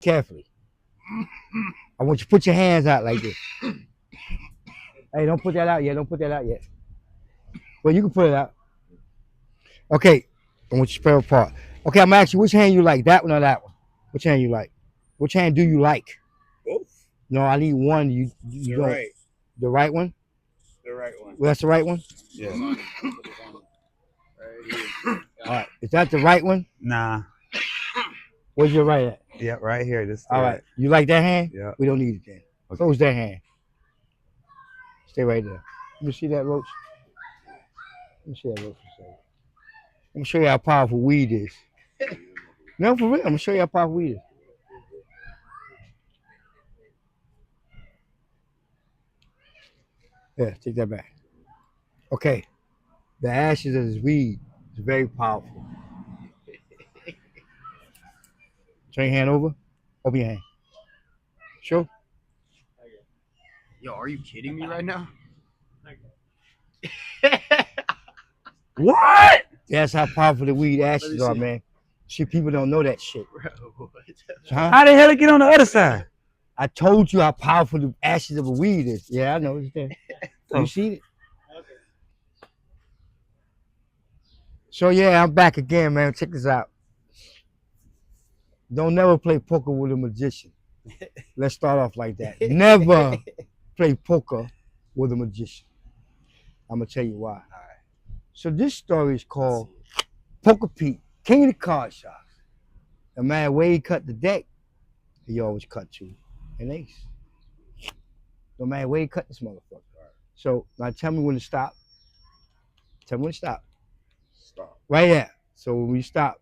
carefully. I want you to put your hands out like this. Hey, don't put that out yet. Don't put that out yet. Well, you can put it out. Okay. I want you to spread apart. Okay, I'm gonna ask you which hand you like, that one or that one? Which hand you like? Which hand do you like? Both. No, I need one. You The don't. right. The right one? The right one. Well, that's the right one? Yeah. Right here. All right. Is that the right one? Nah. Where's your right at? Yeah, right here. This. All right. You like that hand? Yeah. We don't need it then. Okay. Close that hand. Stay right there. Let me see that roach. Let me see that roach for a second. I'm gonna show you how powerful weed is. No, for real. I'm gonna show you how powerful weed is. Yeah, take that back. Okay. The ashes of this weed is very powerful. Turn your hand over. Open your hand. Sure. Yo, are you kidding me right now? What? That's how powerful the weed ashes Let me are, see. man. See, people don't know that shit. Bro, what? Huh? How the hell it get on the other side? I told you how powerful the ashes of a weed is. Yeah, I know. It's there. You see it? So yeah, I'm back again, man. Check this out. Don't never play poker with a magician. Let's start off like that. Never play poker with a magician. I'm gonna tell you why. So this story is called Poker Pete, King of the Card Shots. No matter where he cut the deck, he always cut to an ace. No matter where he cut this motherfucker. So now tell me when to stop. Tell me when to stop. Stop. Right there. So when we stop,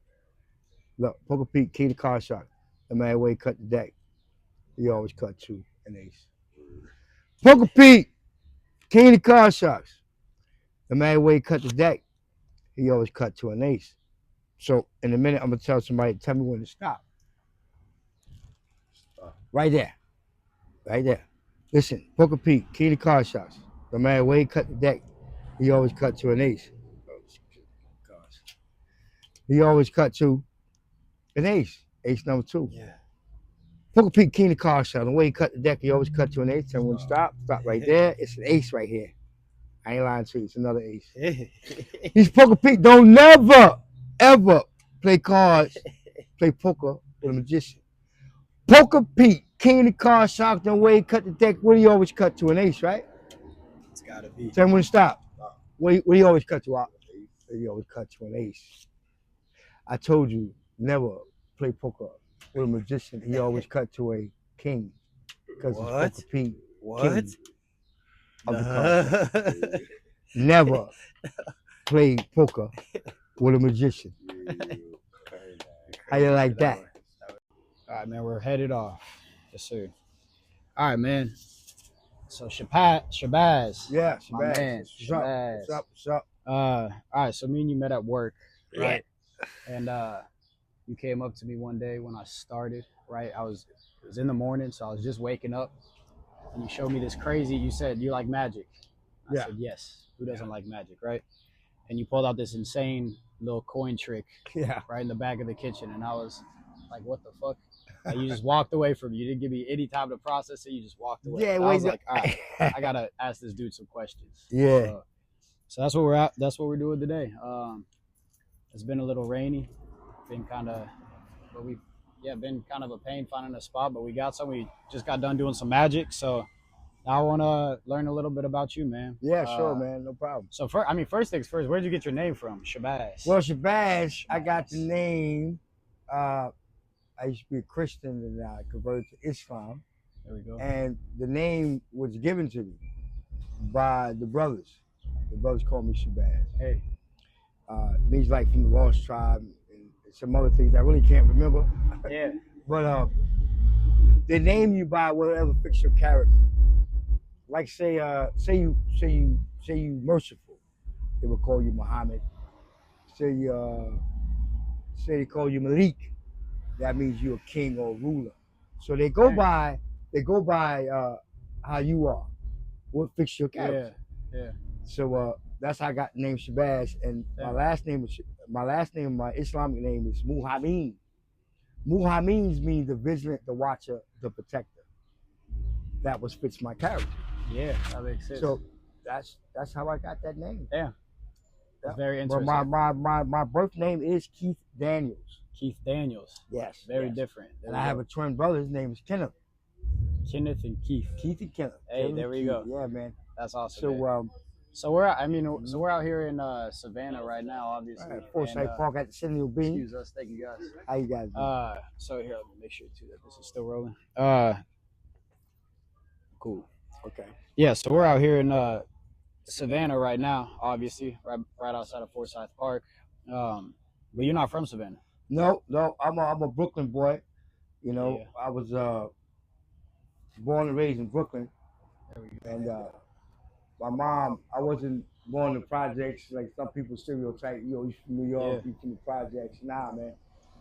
look, Poker Pete, King of the Card Shots. No matter where he cut the deck, he always cut to an ace. Poker Pete, King of the Card Shots. No matter where he cut the deck, he always cut to an ace. So in a minute, I'm gonna tell somebody, tell me when to stop. Right there. Right there. Listen, Poker Pete, King of the Card Shots. No matter where he cut the deck, he always cut to an ace. He always cut to an ace. Ace number 2. Yeah. Poker Pete, King of the Card Shots. The way he cut the deck, he always cut to an ace. Tell me when to stop. Stop right there. It's an ace right here. I ain't lying to you. It's another ace. These Poker Pete don't never, ever play cards, play poker with a magician. Poker Pete, King of the Card Shots. The way he cut the deck, what do you always cut to an ace, right? It's gotta be. Tell me when to stop. What do you always cut to? You always cut to an ace. I told you, never play poker with a magician. He always cut to a king. Because it's What? Poker Pete. What? King of the Card Shots. Never play poker with a magician. How you like that? All right, man, we're headed off. Yes, sir. All right, man. So Shabazz. Yeah, My Shabazz. man, What's up? Shabazz. What's up? What's up? All right, so me and you met at work, right? And you came up to me one day when I started, right? It was in the morning, so I was just waking up, and you showed me this crazy. You said you like magic. I Yeah. said yes. Who doesn't like magic, right? And you pulled out this insane little coin trick Yeah. right in the back of the kitchen, and I was like, "What the fuck?" Like, you just walked away from me. You didn't give me any time to process it. You just walked away. Yeah, And I wait, was like, "All right, I gotta ask this dude some questions." Yeah. So that's what we're at. That's what we're doing today. It's been a little rainy. Been kind of, but been kind of a pain finding a spot. But we got some. We just got done doing some magic. So now I want to learn a little bit about you, man. Yeah, sure, man. No problem. So first things first. Where'd you get your name from, Shabazz? Well, Shabazz, I got the name. I used to be a Christian and I converted to Islam. There we go. And the name was given to me by the brothers. The brothers called me Shabazz. Hey. Means like from the Lost Tribe and some other things I really can't remember. Yeah. But they name you by whatever fictional character. Like say you merciful, they will call you Muhammad. Say they call you Malik, that means you're a king or a ruler. So they go by how you are, what fictional character. Yeah. So that's how I got the name Shabazz, and my last name, my Islamic name is Muhammad. Muhammad's means the vigilant, the watcher, the protector. That was fits my character. Yeah, that makes sense. So that's how I got that name. Damn. That's very But interesting. my birth name is Keith Daniels. Keith Daniels. Yes. Very yes. different. And I have a twin brother. His name is Kenneth. Kenneth and Keith. Keith and Kenneth. Hey, Kenneth there we Keith. go. Yeah, man. That's awesome. So man. So we're out here in Savannah right now, obviously. Forsyth Park at the Centennial Bean. Excuse us, thank you guys. How you guys doing? So here, let me make sure too that this is still rolling. Cool. Okay. Yeah, so we're out here in Savannah right now, obviously, right outside of Forsyth Park. But you're not from Savannah. No, I'm a Brooklyn boy. You know, Yeah. I was born and raised in Brooklyn, There we go. and my mom, I wasn't born in projects like some people stereotype. You know, you from New York, Yeah. you from the projects. Nah, man.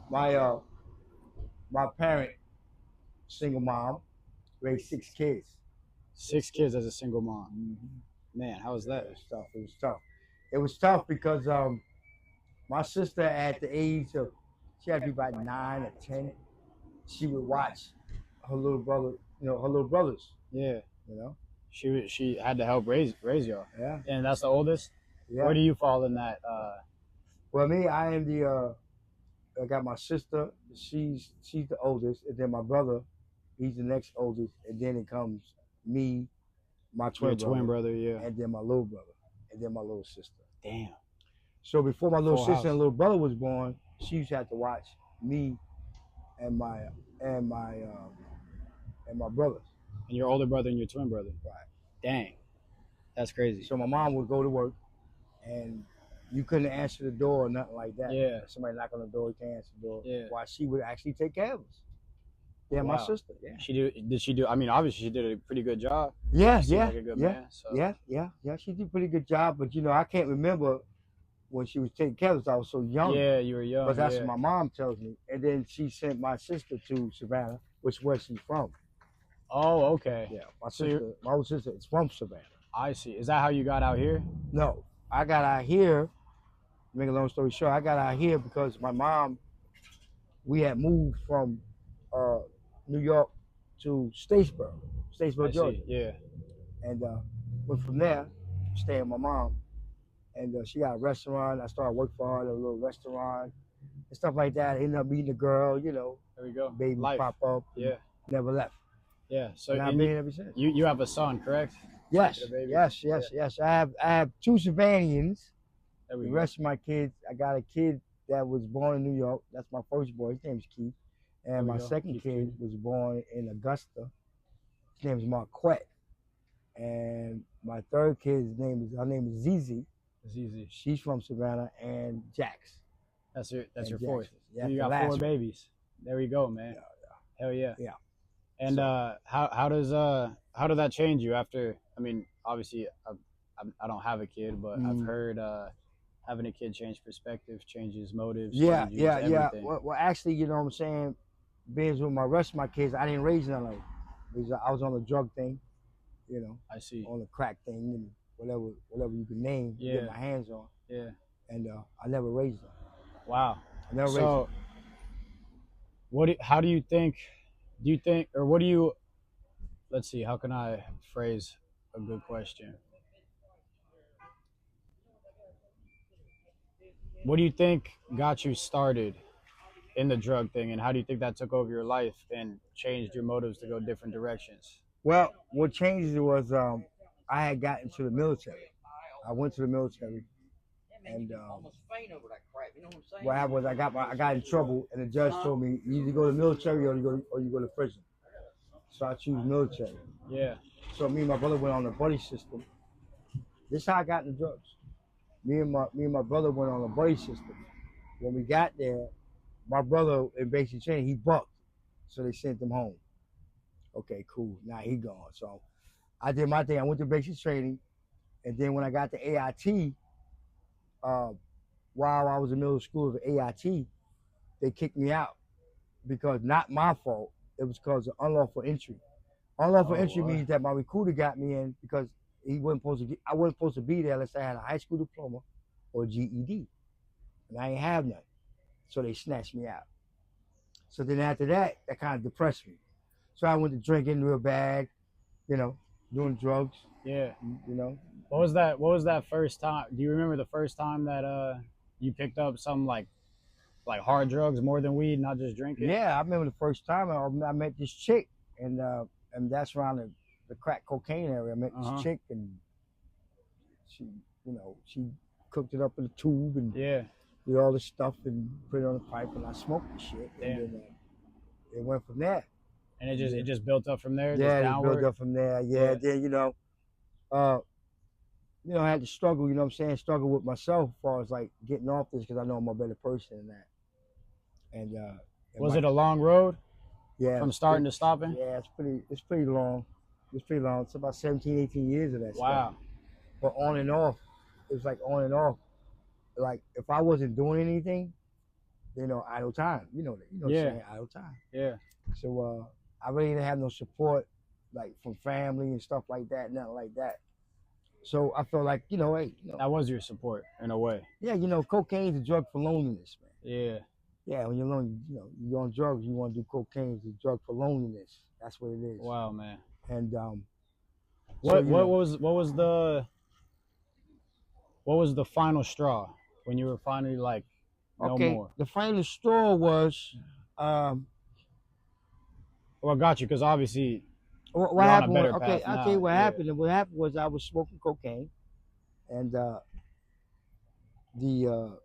My parent, single mom, raised 6 kids. 6 kids as a single mom. Man, how was that? It was tough. It was tough. It was tough because my sister at the age of, she had to be about 9 or 10, she would watch her little brother, her little brothers, Yeah. you know? She had to help raise y'all. Yeah. And that's the oldest? Yeah. Where do you fall in that? Well, me, I am I got my sister, she's the oldest, and then my brother, he's the next oldest, and then it comes me, my twin brother, yeah. and then my little brother, and then my little sister. Damn. So before my little Full sister house. and little brother was born, she used to have to watch me and my brothers. And your older brother and your twin brother. Right. Dang. That's crazy. So my mom would go to work, and you couldn't answer the door or nothing like that. Yeah. Somebody knock on the door, you can't answer the door. Yeah. While she would actually take care of us. Yeah, my Wow. sister. Yeah. Did she do? I mean, obviously she did a pretty good job. Yeah, Seemed like a good man, so. yeah. She did a pretty good job, but I can't remember when she was taking care of us. I was so young. Yeah, you were young. But that's yeah. what my mom tells me. And then she sent my sister to Savannah, which is where she's from. Oh, okay. Yeah, my older sister is from Savannah. I see. Is that how you got out here? No, I got out here. To make a long story short, I got out here because my mom, we had moved from New York to Statesboro, I Georgia. see. Yeah. And went from there, staying with my mom. And she got a restaurant. I started working for her at a little restaurant and stuff like that. I ended up meeting a girl, There we go. baby Life. pop up. Yeah. Never left. Yeah. So And I've been here ever since. you have a son, correct? Yes, Your baby? yes. I have 2 Savannans. There we The go. rest of my kids, I got a kid that was born in New York. That's my first boy. His name is Keith. There And we my go. second Keith kid was born in Augusta. His name is Marquette. And my third kid's her name is Zizi. It's easy. She's from Savannah, and Jax. That's your And fourth. Jackson. Yeah, You the got last 4 one. babies. There we go, man. Hell yeah. Yeah. And how does that change you after? I mean, obviously, I don't have a kid, but I've heard having a kid change perspective, changes motives. Yeah. changes everything. Well, actually, you know what I'm saying? Being with my rest of my kids, I didn't raise none of them. Because I was on the drug thing, I see. on the crack thing, and whatever you can name, Yeah. get my hands on. Yeah. And I never raised them. Wow. I never raised So, them. how do you think? Do you think, or what do you? Let's see. How can I phrase a good question? What do you think got you started in the drug thing, and how do you think that took over your life and changed your motives to go different directions? Well, what changed was I had gotten to the military. I went to the military, and what happened was I got in trouble, and the judge told me you either go to the military or you go to prison. So I choose military. Yeah. So me and my brother went on the buddy system. This is how I got into drugs. Me and my brother went on a buddy system. When we got there, my brother in basic training, he bucked, so they sent him home. Okay, cool. Now he gone. So I did my thing. I went to basic training, and then when I got to AIT, while I was in middle school of AIT, they kicked me out because not my fault. It was because of unlawful entry. Unlawful entry means that my recruiter got me in because I wasn't supposed to be there unless I had a high school diploma or GED, and I ain't have none. So they snatched me out. So then after that, that kind of depressed me. So I went to drinking real bad, you know, doing drugs, Yeah. you know. What was that? What was that first time? Do you remember the first time that you picked up some like hard drugs more than weed, not just drinking? Yeah, I remember the first time I met this chick, and that's around the crack cocaine area. I met this chick, and she, you know, she cooked it up in a tube and Yeah. did all this stuff and put it on the pipe, and I smoked the shit. Damn. And then it went from there. And it just built up from there. Yeah, just it built up from there. Yeah, then I had to struggle. You know what I'm saying? Struggle with myself as far as like getting off this because I know I'm a better person than that. And was it a long road? Yeah, from starting to stopping. Yeah, it's pretty long. It's pretty long. It's about 17, 18 years of that stuff. Wow. But on and off, it's like on and off. Like if I wasn't doing anything, you know, idle time. You know that. You know what I'm saying? Idle time. Yeah. So I really didn't have no support, like from family and stuff like that, nothing like that. So I felt like, hey, that was your support in a way. Yeah, cocaine's a drug for loneliness, man. Yeah. Yeah, when you're lonely, you're on drugs, you want to do cocaine. It's a drug for loneliness. That's what it is. Wow, man. And what was the final straw when you were finally like no more? The final straw was well, got you, because obviously what happened. Okay, I'll tell you what happened. And what happened was I was smoking cocaine, and the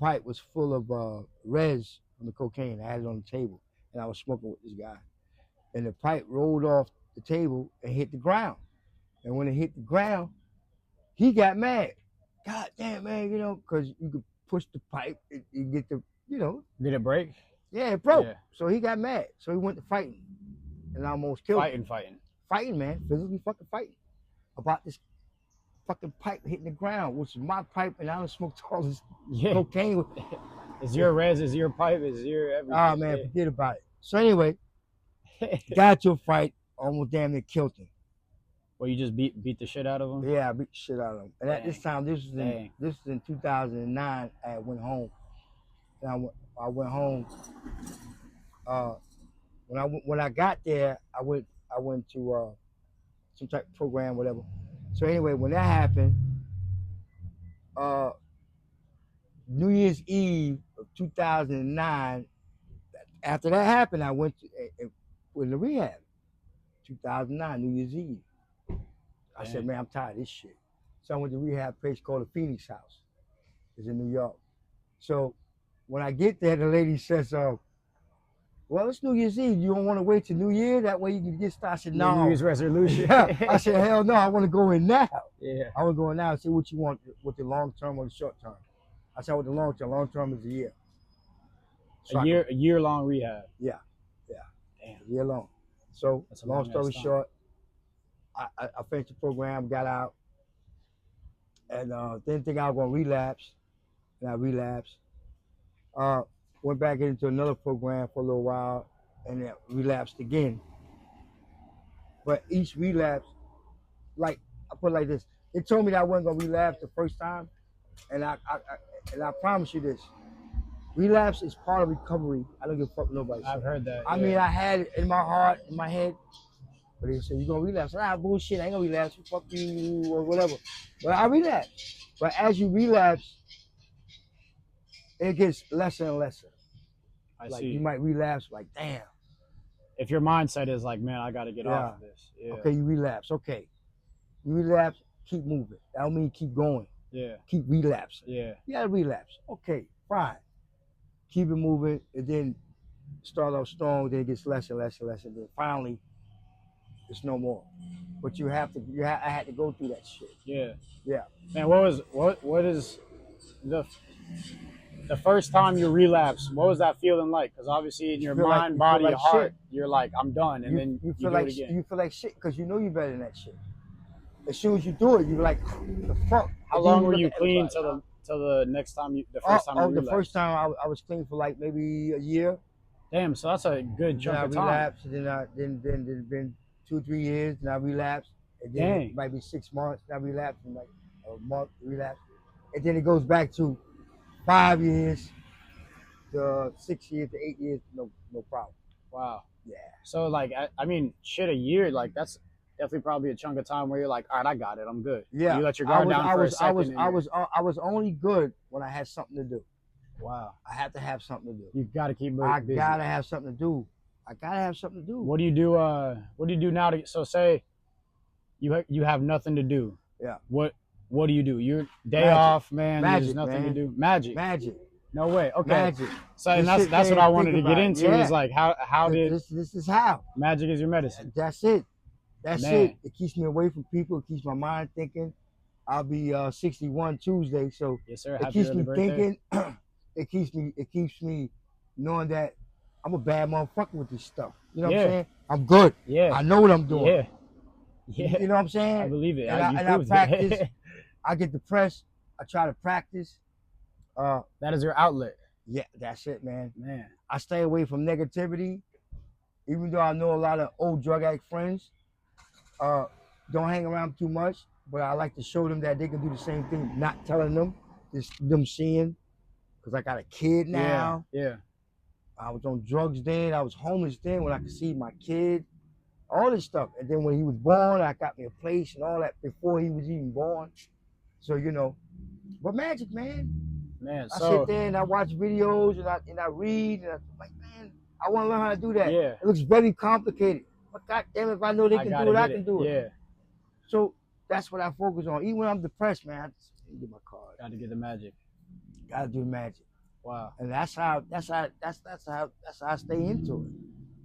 pipe was full of res on the cocaine. I had it on the table, and I was smoking with this guy, and the pipe rolled off the table and hit the ground. And when it hit the ground, he got mad. God damn, man, because you could push the pipe, you get the, Did it break? Yeah, it broke. Yeah. So he got mad. So he went to fighting, and I almost killed him. Fighting, man, physically fucking fighting about this fucking pipe hitting the ground, which is my pipe, and I done smoked all this cocaine. It's your res, it's your pipe, it's your everything. Oh man, forget about it. So anyway, got to a fight, almost damn near killed him. Well, you just beat the shit out of him? Yeah, I beat the shit out of him. And at this time, this was in 2009. I went home. And I went home. When I got there, I went to some type of program, whatever. So anyway, when that happened, New Year's Eve of 2009, after that happened, I went to the rehab. 2009, New Year's Eve. I said, man, I'm tired of this shit. So I went to a rehab place called the Phoenix House. It's in New York. So when I get there, the lady says, well, it's New Year's Eve. You don't want to wait till New Year? That way you can get started. I said, no. New Year's resolution. I said, hell no, I want to go in now. Yeah. I want to go in now and see what you want with the long term or the short term. I said, with the long term. Long term is a year. So a year-long rehab. Yeah. Damn. A year long. So long story short, I finished the program, got out, and didn't think I was going to relapse, and I relapsed. Went back into another program for a little while, and then relapsed again. But each relapse, like I put it like this, they told me that I wasn't going to relapse the first time, and I promise you this, relapse is part of recovery. I don't give a fuck nobody. I've heard that. I mean, I had it in my heart, in my head. But they said, you're going to relapse. Bullshit, I ain't going to relapse. Fuck you or whatever. But I relapse. But as you relapse, it gets lesser and lesser. I like see. You might relapse like, damn. If your mindset is like, man, I got to get off of this. Yeah. Okay, you relapse. Okay. You relapse, keep moving. That don't mean keep going. Yeah. Keep relapsing. Yeah. You got to relapse. Okay, fine. Keep it moving, and then start off strong, then it gets less and less and less, and then finally, it's no more. But I had to go through that shit. Yeah. Yeah. Man, what is the first time you relapse? What was that feeling like? Because obviously in your mind, body, heart, you're like, I'm done, and then you feel like it again. You feel like shit because you know you're better than that shit. As soon as you do it, you're like, the fuck. How long were you clean till the next time the first time you relapsed? The first time I was clean for like maybe a year. Damn, so that's a good chunk of time. Relapsed, and then it's been 2 or 3 years, and I relapsed. And then it might be 6 months, and I relapsed, and like a month relapsed. And then it goes back to 5 years, to 6 years to 8 years, no problem. Wow. Yeah. So like, I mean, shit, a year, like that's definitely probably a chunk of time where you're like, all right, I got it, I'm good. Yeah. You let your guard down for a second. I was only good when I had something to do. Wow. I had to have something to do. You got to keep busy. I gotta have something to do. What do you do? What do you do now? So say you have nothing to do. Yeah. What do you do? Your day Magic. off, man. Magic, there's nothing man. to do. Magic. No way. Okay. Magic. So and Just that's sit what there I and wanted to think get about it. into Yeah. is like how did this is how magic is your medicine? That's it. That's Man. it. It keeps me away from people. It keeps my mind thinking. I'll be 61 Tuesday, so Yes, sir. it Happy keeps early me birthday. thinking. It keeps me knowing that I'm a bad motherfucker with this stuff. You know what I'm saying? I'm good. Yeah. I know what I'm doing. Yeah. Yeah. You know what I'm saying? I believe it. And You I proved practice. it. I get depressed. I try to practice. That is your outlet. Yeah, that's it, man. Man. I stay away from negativity, even though I know a lot of old drug addict friends. Don't hang around too much, but I like to show them that they can do the same thing, not telling them, just them seeing. Because I got a kid now. Yeah. I was on drugs then. I was homeless then when I could see my kid. All this stuff. And then when he was born, I got me a place and all that before he was even born. So, you know. But magic, man. Man, I so sit there and I watch videos and I read and I'm like, man, I want to learn how to do that. yeah. It looks very complicated. But goddamn, if I know they can do it, I can do it. Yeah. So that's what I focus on. Even when I'm depressed, man, I just get my card. Got to get the magic. Gotta do magic. Wow. And that's how I stay into it.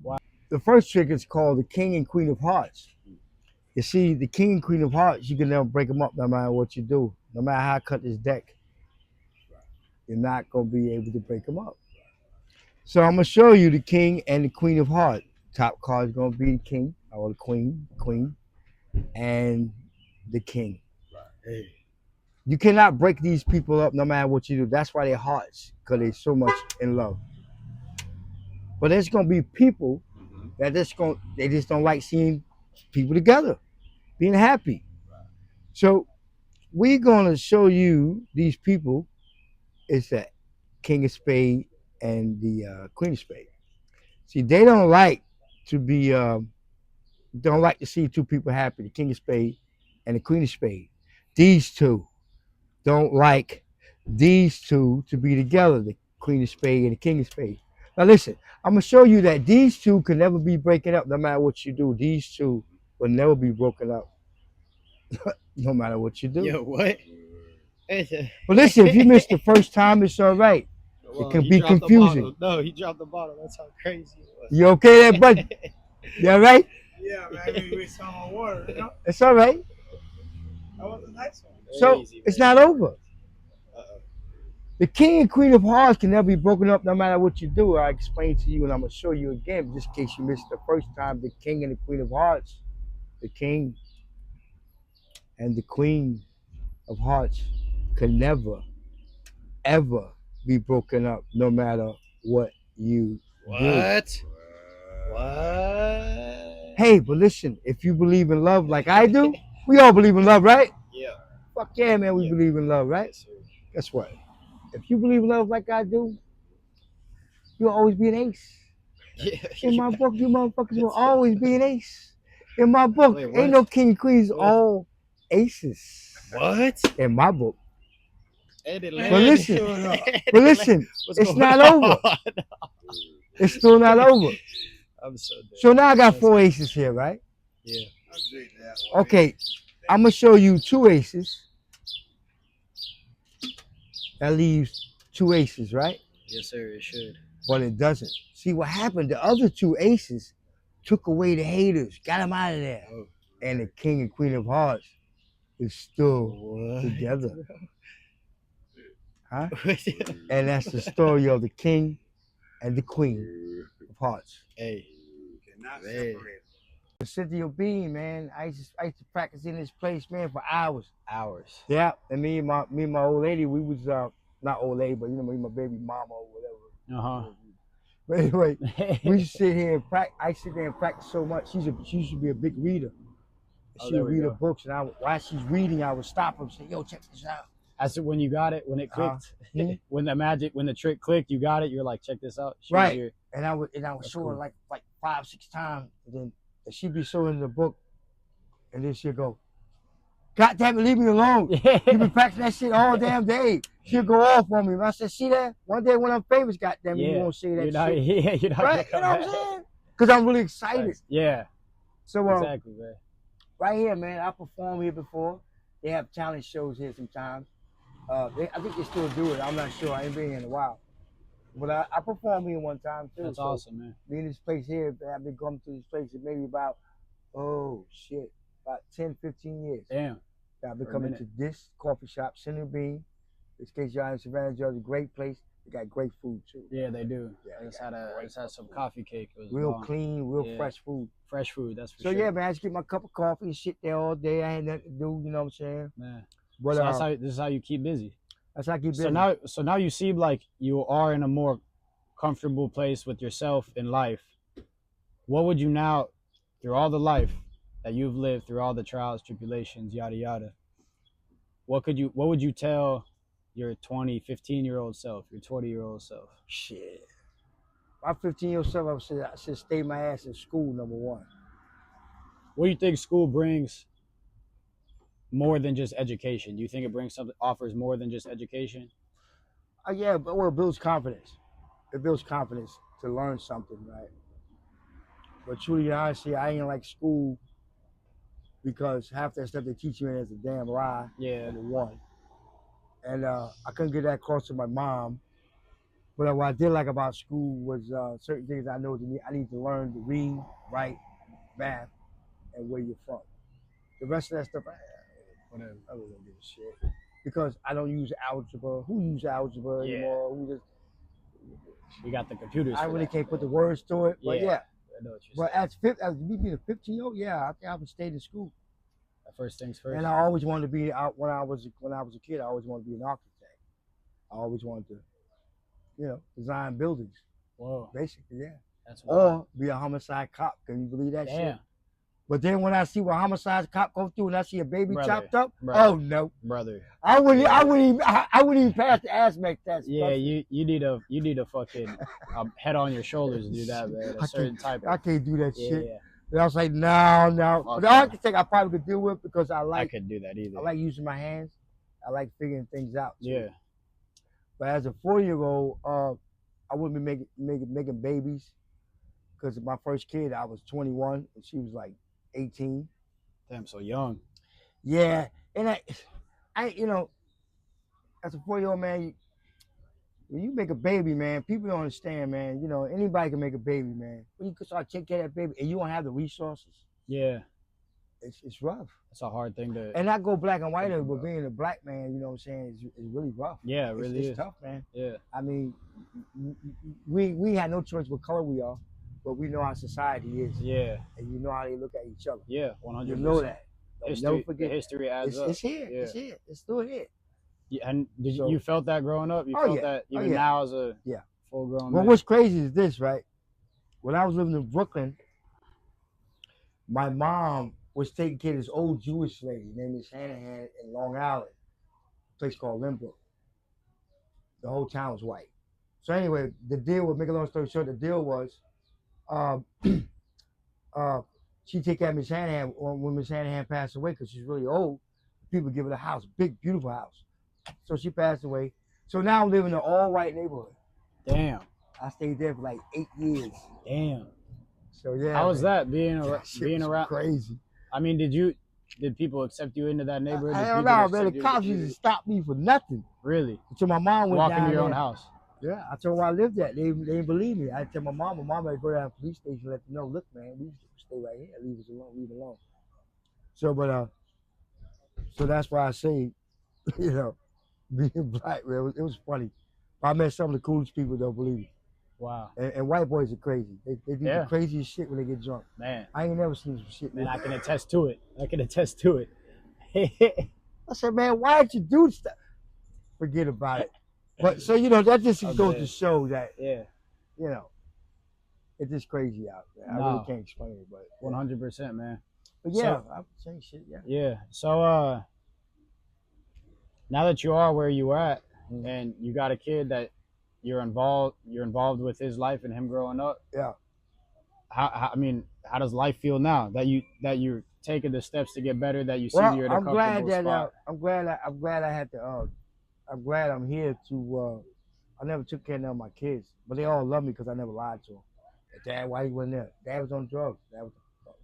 Wow. The first trick is called the King and Queen of Hearts. You see, the King and Queen of Hearts, you can never break them up no matter what you do. No matter how I cut this deck, you're not gonna be able to break them up. So I'm gonna show you the King and the Queen of Hearts. Top card is gonna be the King or the Queen, and the King. Hey. You cannot break these people up no matter what you do. That's why they're hearts, because they're so much in love. But there's gonna be people that they just don't like seeing people together, being happy. So we're gonna show you these people. It's the King of Spades and the Queen of Spades. See, they don't like to see two people happy, the King of Spades and the Queen of Spades. These two don't like these two to be together, the Queen of Spades and the King of Spades. Now listen, I'm gonna show you that these two can never be breaking up no matter what you do. These two will never be broken up no matter what you do. Yo, what? But listen, if you miss the first time, it's all right. It can be confusing. No, he dropped the bottle. That's how crazy it was. You okay there, buddy? You all right? Yeah, man. I mean, we some more water, you know? It's all right. That was a nice one. So Crazy, it's man. not over. Uh-oh. The King and Queen of Hearts can never be broken up no matter what you do. I explained to you and I'm going to show you again, just in case you missed the first time, the King and the Queen of Hearts. The King and the Queen of Hearts can never, ever be broken up no matter what you do. What? Hey, but listen, if you believe in love like I do, we all believe in love, right? Yeah. Fuck yeah, man, we Yeah. believe in love, right? Guess what? If you believe in love like I do, you'll always be an ace. Yeah. In my book, you motherfuckers will always be an ace. In my book, Wait, what? ain't no king and queens, What? all aces. What? In my book. But But listen, it's not over. It's still not over. I'm so dead. So now I got 4 aces here, right? Yeah. Okay, I'm gonna show you 2 aces. That leaves 2 aces, right? Yes, sir. It should. But it doesn't. See what happened? The other 2 aces took away the haters, got them out of there. Oh. And the King and Queen of Hearts is still What? together. Huh? And that's the story of the King and the Queen of Hearts. Hey. Cannot Man. separate. Cynthia Bean, man. I used to practice in this place, man, for hours. Hours. Yeah, and me and my old lady, we was not old lady, but you know, me and my baby mama or whatever. Uh-huh. But anyway, we used to sit here and practice. I sit there and practice so much. She used to be a big reader. Oh, She there would we read her go. books, and while she's reading, I would stop her and say, "Yo, check this out. As when you got it, when it clicked, Hmm? when the trick clicked, you got it. You're like, check this out. She was Right. here. And I would That's show her cool. like 5-6 times, and then she'd be showing the book, and then she'd go, "God damn it, leave me alone! Yeah. You been practicing that shit all damn day." She'll go off on me. And I said, "See that? One day when I'm famous, goddamn it, you won't say that You're not, shit." yeah, you're not Right? You gonna know come what I'm back. saying? Because I'm really excited. Yeah, So exactly, man. right here, man, I performed here before. They have talent shows here sometimes. I think they still do it. I'm not sure. I ain't been here in a while. But I performed here one time too. That's so awesome, man. Me and this place here, I've been coming to this place maybe about, about 10, 15 years. Damn. I've been For a coming minute. to this coffee shop, Cinnamon Bean. This case y'all in Savannah, Georgia, great place. They got great food too. Yeah, they do. Yeah, I they just got had some coffee cake. It was Real bomb. clean, real Yeah. fresh food. Fresh food, that's for So sure. yeah, man, I just get my cup of coffee and sit there all day. I ain't nothing to do, you know what I'm saying? Man. But So this is how you keep busy. that's how I keep busy. So now you seem like you are in a more comfortable place with yourself in life. What would you now, through all the life that you've lived, through all the trials, tribulations, yada yada, what would you tell your 20, 15-year-old self, your 20-year-old self? Shit. My 15-year-old self, I should stay my ass in school, number one. What do you think school brings more than just education? Do you think it brings something, offers more than just education? Yeah, but it builds confidence. It builds confidence to learn something, right? But truly and honestly, I ain't like school because half that stuff they teach you in is a damn lie. Yeah. Number one. And I couldn't get that across to my mom. But what I did like about school was certain things I know I need to learn to read, write, math, and where you're from. The rest of that stuff, whatever, I really don't give a shit. Because I don't use algebra. Who uses algebra anymore? Who just, We got the computers. I for really that, can't put the words to it. But yeah. I know what you're But saying. as me being a 15-year-old, yeah, I think I would stay in school. First things first. And I always wanted to be out when I was a kid. I always wanted to be an architect. I always wanted to, design buildings. Whoa. Basically, yeah. That's wild. Or be a homicide cop. Can you believe that shit? Damn. But then when I see what homicide cop go through and I see a baby chopped up, brother, oh no, brother. I wouldn't even pass the aspect test. Yeah, you need a fucking head on your shoulders to do that, man. A certain type. I can't do that shit. Yeah. And I was like, no. But the architect I probably could deal with because I couldn't do that either. I like using my hands. I like figuring things out. Too. Yeah. But as a 4-year-old, I wouldn't be making babies because my first kid, I was 21 and she was like 18. Damn, so young. Yeah, and I as a 4-year-old man, when you make a baby, man, people don't understand, man. Anybody can make a baby, man. When you can start taking care of that baby and you don't have the resources, Yeah. it's rough. It's a hard thing to. And not go black and white, but being a black man, you know what I'm saying, is really rough. Yeah, it really it's is. tough, man. Yeah. I mean, we had no choice what color we are, but we know how society is. Yeah. And you know how they look at each other. Yeah, 100%. You know that. Never forget. History adds up. It's here. Yeah. It's here. It's still here. Yeah, and you felt that growing up? You felt that even now as a full-grown Well, man? what's crazy is this, right? When I was living in Brooklyn, my mom was taking care of this old Jewish lady named Miss Hanahan in Long Island, a place called Lynbrook. The whole town was white. So anyway, make a long story short, the deal was she take care of Miss Hanahan when Miss Hanahan passed away because she's really old. People give her a house, big, beautiful house. So she passed away. So now I'm living in an all-white neighborhood. Damn. I stayed there for like 8 years. Damn. So yeah. How was that being was around? Crazy. I mean, did people accept you into that neighborhood? I don't know, man. The cops used to stop me for nothing. Really? Until my mom went walking down to your there. own house. Yeah, I told her where I lived at. They didn't believe me. I tell my mom had to go down to the police station and let them know, look, man, we stay right here. Leave us alone. Leave it alone. So, so that's why I say, being black, man, it was funny. I met some of the coolest people that don't believe me. Wow. And white boys are crazy. They do the craziest shit when they get drunk. Man. I ain't never seen some shit. Man, I can attest to it. I said, man, why did you do stuff? Forget about it. But so that just goes to show that it's just crazy out there. I really can't explain it, but 100%, man. But yeah, I'm saying shit. Yeah. Yeah. So now that you are where you at, Mhm. and you got a kid that you're involved with his life and him growing up. Yeah. I mean, how does life feel now that you're taking the steps to get better? That you see Well, you're in a I'm glad comfortable that spot. I'm glad I had to. I'm glad I'm here to. I never took care of none of my kids, but they all love me because I never lied to them. Dad, why you wasn't there? Dad was on drugs. Dad was,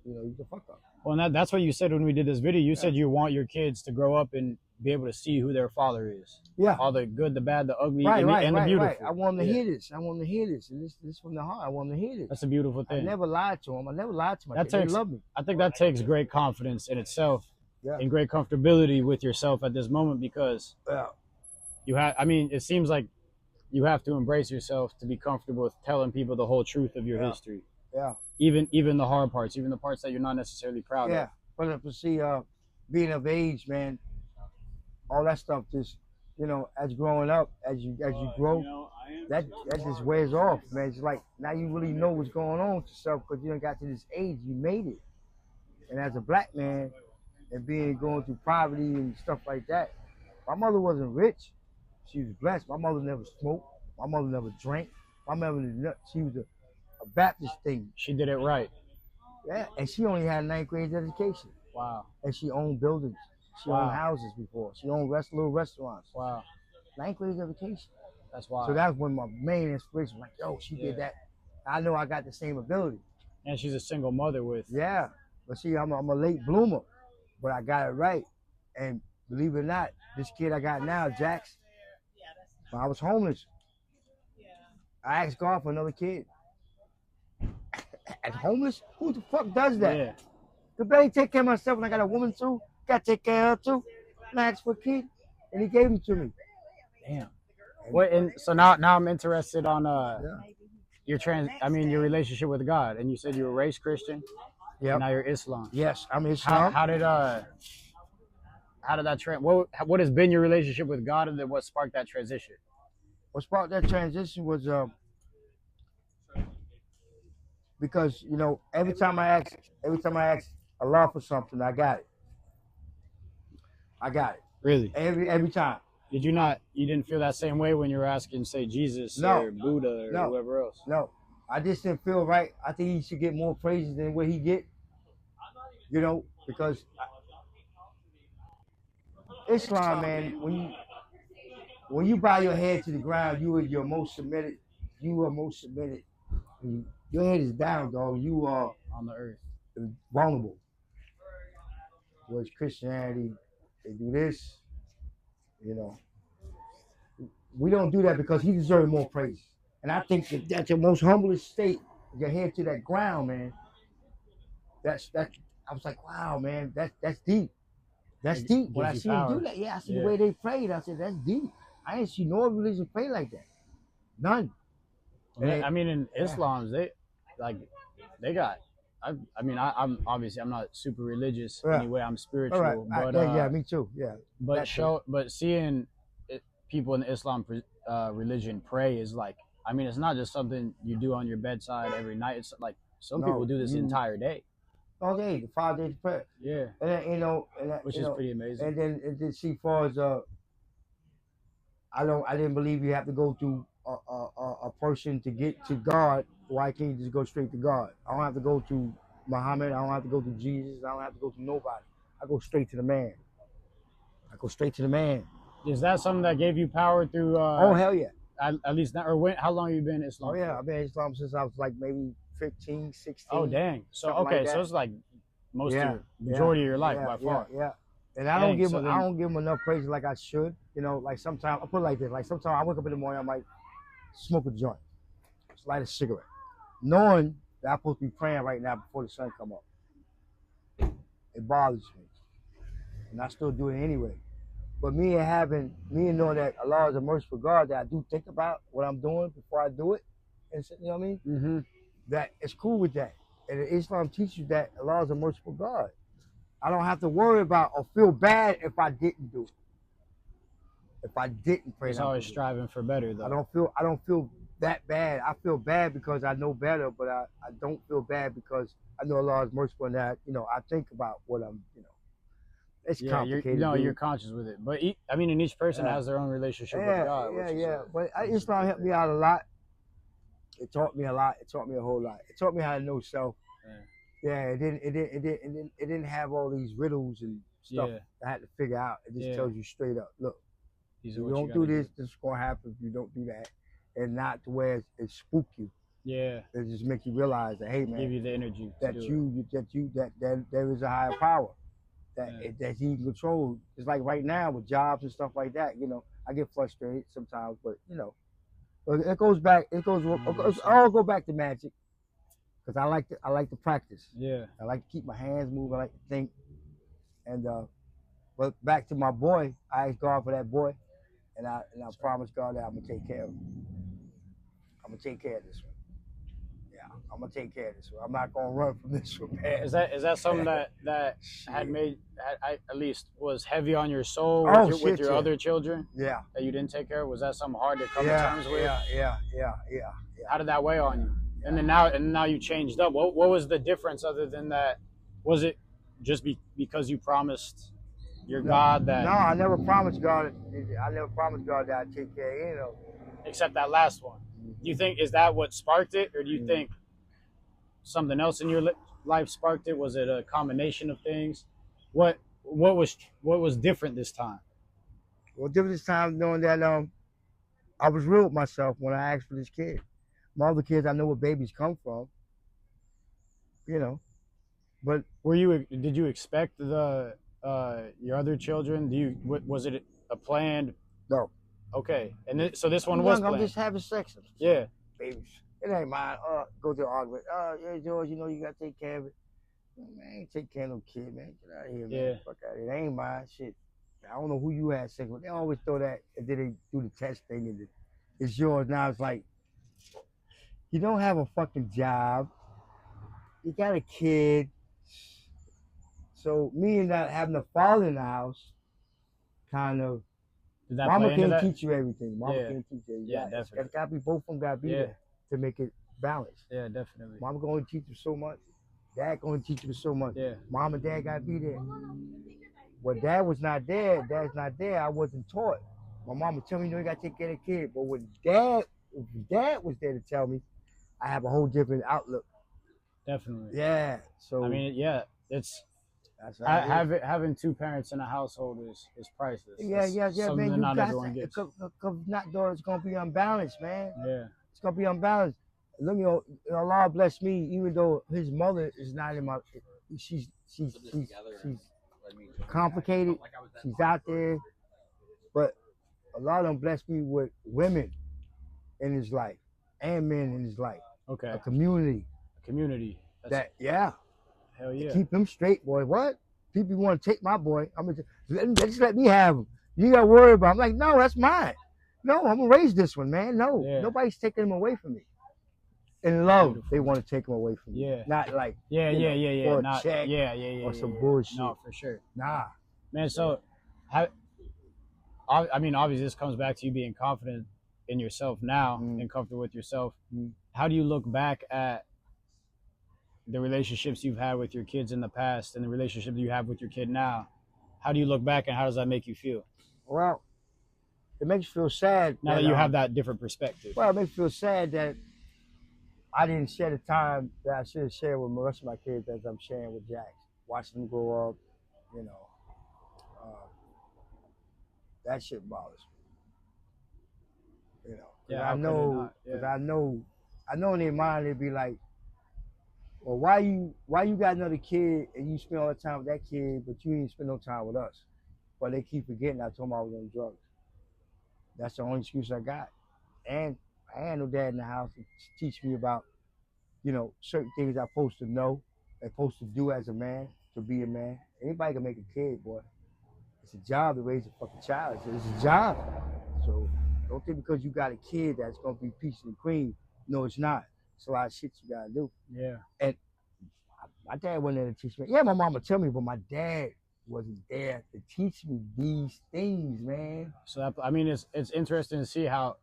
he's a fuck up. Well, and that's what you said when we did this video. You Yeah. said you want your kids to grow up and be able to see who their father is. Yeah. All the good, the bad, the ugly, Right, and the beautiful. right. I want them to hear this. I want them to hear this. And this from the heart. I want them to hear this. That's a beautiful I thing. never lied to them. I never lied to my That kids. They takes- love me. I think that takes great confidence in itself, Yeah. and great comfortability with yourself at this moment, because Yeah. you have. I mean, it seems like you have to embrace yourself to be comfortable with telling people the whole truth of your Yeah. history. Yeah. Even the hard parts, even the parts that you're not necessarily proud Yeah. of. But see, being of age, man, all that stuff just, as growing up, as you grow, that just wears off, man. It's like now you really know what's going on with yourself because you done got to this age, you made it. And as a black man, and going through poverty and stuff like that, my mother wasn't rich. She was blessed. My mother never smoked. My mother never drank. My mother, she was a Baptist thing. She did it right. Yeah, and she only had a 9th grade education. Wow. And she owned buildings. She Wow. owned houses before. She owned little restaurants. Wow. 9th grade education. That's wild. So that's when my main inspiration was like, yo, she did that. I know I got the same ability. And she's a single mother with. Yeah. But see, I'm a late bloomer. But I got it right. And believe it or not, this kid I got now, Jax, when I was homeless, I asked God for another kid. As homeless? Who the fuck does that? Yeah. Could barely take care of myself and I got a woman too. Got to take care of her too. And I asked for a kid. And he gave him to me. Damn. Well, and so now I'm interested on Yeah. your relationship with God. And you said you were raised Christian. Yeah. And now you're Islam. Yes, I'm Islam. How did that what has been your relationship with God, and then what sparked that transition? What sparked that transition was because every time I ask Allah for something, I got it. I got it. Really? Every time. You didn't feel that same way when you were asking, say, Jesus No. or Buddha or whoever else? No, I just didn't feel right. I think he should get more praises than what he get. Because Islam, man, when you bow your head to the ground, you are most submitted. You are most submitted. Your head is down, dog. You are On the earth. vulnerable. Whereas Christianity, they do this. We don't do that because he deserves more praise. And I think that's your most humblest state, your head to that ground, man. That's I was like, wow, man, that's deep. That's deep. When I Gives see you him power. do that, I see Yeah. the way they prayed. I said, that's deep. I ain't see no religion pray like that. None. I mean, in Islam, they got. I'm obviously I'm not super religious Yeah. anyway. I'm spiritual, All right. but Me too. Yeah. but seeing people in the Islam religion pray is like, I mean, it's not just something you do on your bedside every night. It's like some No, people do this the you- entire day. All day, the 5 days of prayer. Yeah, And then, which is pretty amazing. And then see, far as I didn't believe you have to go through a person to get to God. Why can't you just go straight to God? I don't have to go to Muhammad. I don't have to go to Jesus. I don't have to go to nobody. I go straight to the man. Is that something that gave you power through? Oh hell yeah. At least not. Or when? How long have you been in Islam? Oh yeah. I've been in Islam since I was like maybe 15, 16. Oh dang. So Something okay, like so that. it's like most Yeah, of majority of your life yeah, by far. Yeah. And I Dang, don't so give them enough praise like I should. Like sometimes I put it like this. Like sometimes I wake up in the morning, I might smoke a joint, just light a cigarette, knowing that I'm supposed to be praying right now before the sun come up. It bothers me, and I still do it anyway. But me and knowing that Allah is a merciful God, that I do think about what I'm doing before I do it, and you know what I mean? Mm-hmm. That it's cool with that. And Islam teaches that Allah is a merciful God. I don't have to worry about or feel bad if I didn't do it. If I didn't pray, It's always striving for better though. I don't feel that bad. I feel bad because I know better, but I don't feel bad because I know Allah is merciful and that, I think about what I'm, It's Yeah, complicated. you're dude. conscious with it. But I mean, and each person has their own relationship with God. But Islam helped me out a lot. It taught me a lot. It taught me a whole lot. It taught me how to know self. Yeah, it didn't have all these riddles and stuff I had to figure out. It just tells you straight up, look, if you don't do this, this is gonna happen. If you don't do that, and not to where it spook you. Yeah. It just make you realize that, hey man, give you the energy that there is a higher power that he can control. It's like right now with jobs and stuff like that. You know, I get frustrated sometimes, but you know, it goes back. I'll go back to magic because I like to practice. Yeah. I like to keep my hands moving. I like to think. And but back to my boy, I asked God for that boy, and I promised God that I'm gonna take care of him. I'm gonna take care of this one. Yeah, I'm gonna take care of this one. I'm not gonna run from this one, man. Is that something that had at least was heavy on your soul with your other children? Yeah. That you didn't take care of? Was that something hard to come to terms with? Yeah. How did that weigh on you? Yeah. And now you changed up. What was the difference other than that? Was it just because you promised your God that? No, I never promised God. I never promised God that I'd take care of any of them. Except that last one. Do you think is that what sparked it, or do you think something else in your life sparked it? Was it a combination of things? What was different this time? Well, different this time knowing that I was real with myself when I asked for this kid. My other kids, I know where babies come from. You know, but did you expect the your other children? Was it a planned? No. Okay, and so this one was planned. I'm just having sex. Yeah. Babies. It ain't mine. Go to the argument. Yeah, George, you know you gotta take care of it. Man, I ain't take care of no kid, man. Get out of here, man. Yeah. Fuck out of here. It ain't mine. Shit. I don't know who you had sex with. They always throw that, and then they do the test thing, and it's yours. Now it's like, you don't have a fucking job. You got a kid. So me and not having a father in the house, kind of. Mama can't teach you everything. Mama can't teach you everything. Yeah, definitely. It's gotta be both of them. Gotta be there to make it balanced. Yeah, definitely. Mama gonna teach you so much. Dad gonna teach you so much. Yeah. Mom and Dad gotta be there. When Dad was not there, Dad's not there. I wasn't taught. My mama tell me, you know, you gotta take care of the kid. But when Dad was there to tell me, I have a whole different outlook. Definitely. Yeah. So I mean, it's. Having two parents in a household is priceless. Yeah, man. You not got everyone gets. Not though, it's gonna be unbalanced, man. Yeah, it's gonna be unbalanced. Look, you know, Allah bless me. Even though his mother is not in my, she's complicated. She's out there, but Allah done bless me with women in his life and men in his life. Okay. A community. Hell yeah. Keep him straight, boy. What? People want to take my boy. I'm gonna just let me have him. You got to worry about him. I'm like, no, that's mine. No, I'm gonna raise this one, man. No, nobody's taking him away from me. In love, beautiful. They want to take him away from me. Yeah. Not like for a check or some bullshit. No, for sure. Nah. Man, so I mean, obviously this comes back to you being confident in yourself now and comfortable with yourself. How do you look back at the relationships you've had with your kids in the past and the relationship you have with your kid now? How do you look back and how does that make you feel? Well, it makes you feel sad. Now that you have that different perspective. Well, it makes you feel sad that I didn't share the time that I should have shared with the rest of my kids as I'm sharing with Jax. Watching them grow up, you know. That shit bothers me. You know. Yeah, I know, because I know in their mind they'd be like, well, why you got another kid and you spend all the time with that kid, but you didn't spend no time with us? But they keep forgetting I told them I was on drugs. That's the only excuse I got. And I had no dad in the house to teach me about, you know, certain things I'm supposed to know, I'm supposed to do as a man, to be a man. Anybody can make a kid, boy. It's a job to raise a fucking child. It's a job. So don't think because you got a kid that's gonna be peace and cream. No, it's not. It's a lot of shit you gotta do. Yeah. And my dad wasn't there to teach me. Yeah, my mama tell me, but my dad wasn't there to teach me these things, man. So that, I mean, it's interesting to see how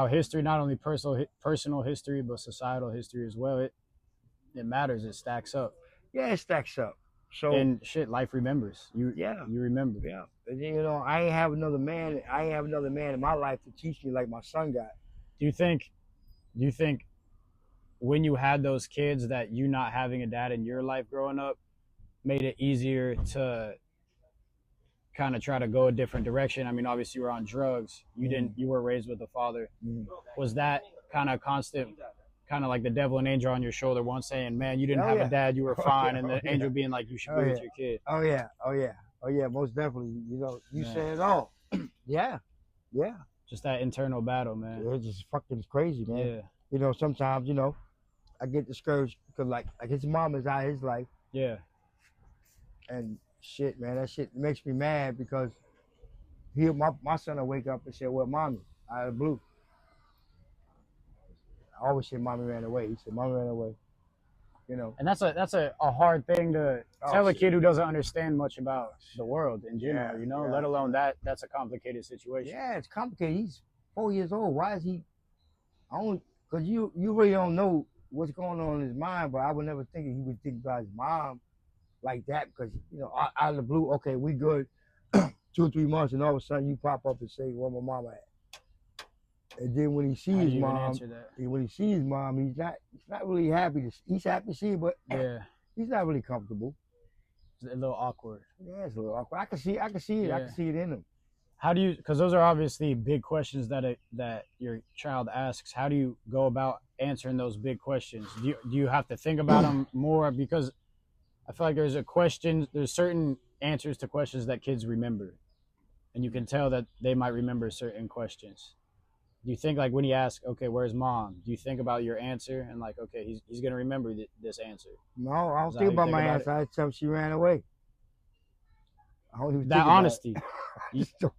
history, not only personal history, but societal history as well. It matters. It stacks up. Yeah, it stacks up. So and shit, life remembers. You remember. Yeah. And, you know, I ain't have another man in my life to teach me like my son got. Do you think when you had those kids that you not having a dad in your life growing up made it easier to kind of try to go a different direction? I mean, obviously you were on drugs. You were raised with a father. Was that kind of constant, kind of like the devil and angel on your shoulder, one saying, man, you didn't have a dad, you were fine, and the angel being like, you should be with your kid? Oh yeah, most definitely. You know, you said it all. Yeah. Just that internal battle, man. It's just fucking crazy, man. Yeah. You know, sometimes, you know, I get discouraged because like his mom is out of his life. Yeah. And shit, man, that shit makes me mad because my son will wake up and say, well, mommy, out of the blue. I always say mommy ran away. He said, mommy ran away. You know. And that's a hard thing to tell a kid who doesn't understand much about the world in general, you know, let alone that's a complicated situation. Yeah, it's complicated. He's 4 years old. Why is he because you really don't know what's going on in his mind, but I would never think he would think about his mom like that because, you know, out of the blue, okay, we good 2 or 3 months, and all of a sudden you pop up and say, where my mama at? And then when he sees his mom, he's not really happy. He's happy to see it, but he's not really comfortable. It's a little awkward. Yeah, it's a little awkward. I can see it. I can see it in him. How do you? Because those are obviously big questions that your child asks. How do you go about answering those big questions? Do you have to think about them more? Because I feel like there's certain answers to questions that kids remember, and you can tell that they might remember certain questions. Do you think, like, when he asks, okay, where's mom? Do you think about your answer and like, okay, he's gonna remember this answer? No, I don't think about my answer. I tell him she ran away. I don't even that honesty.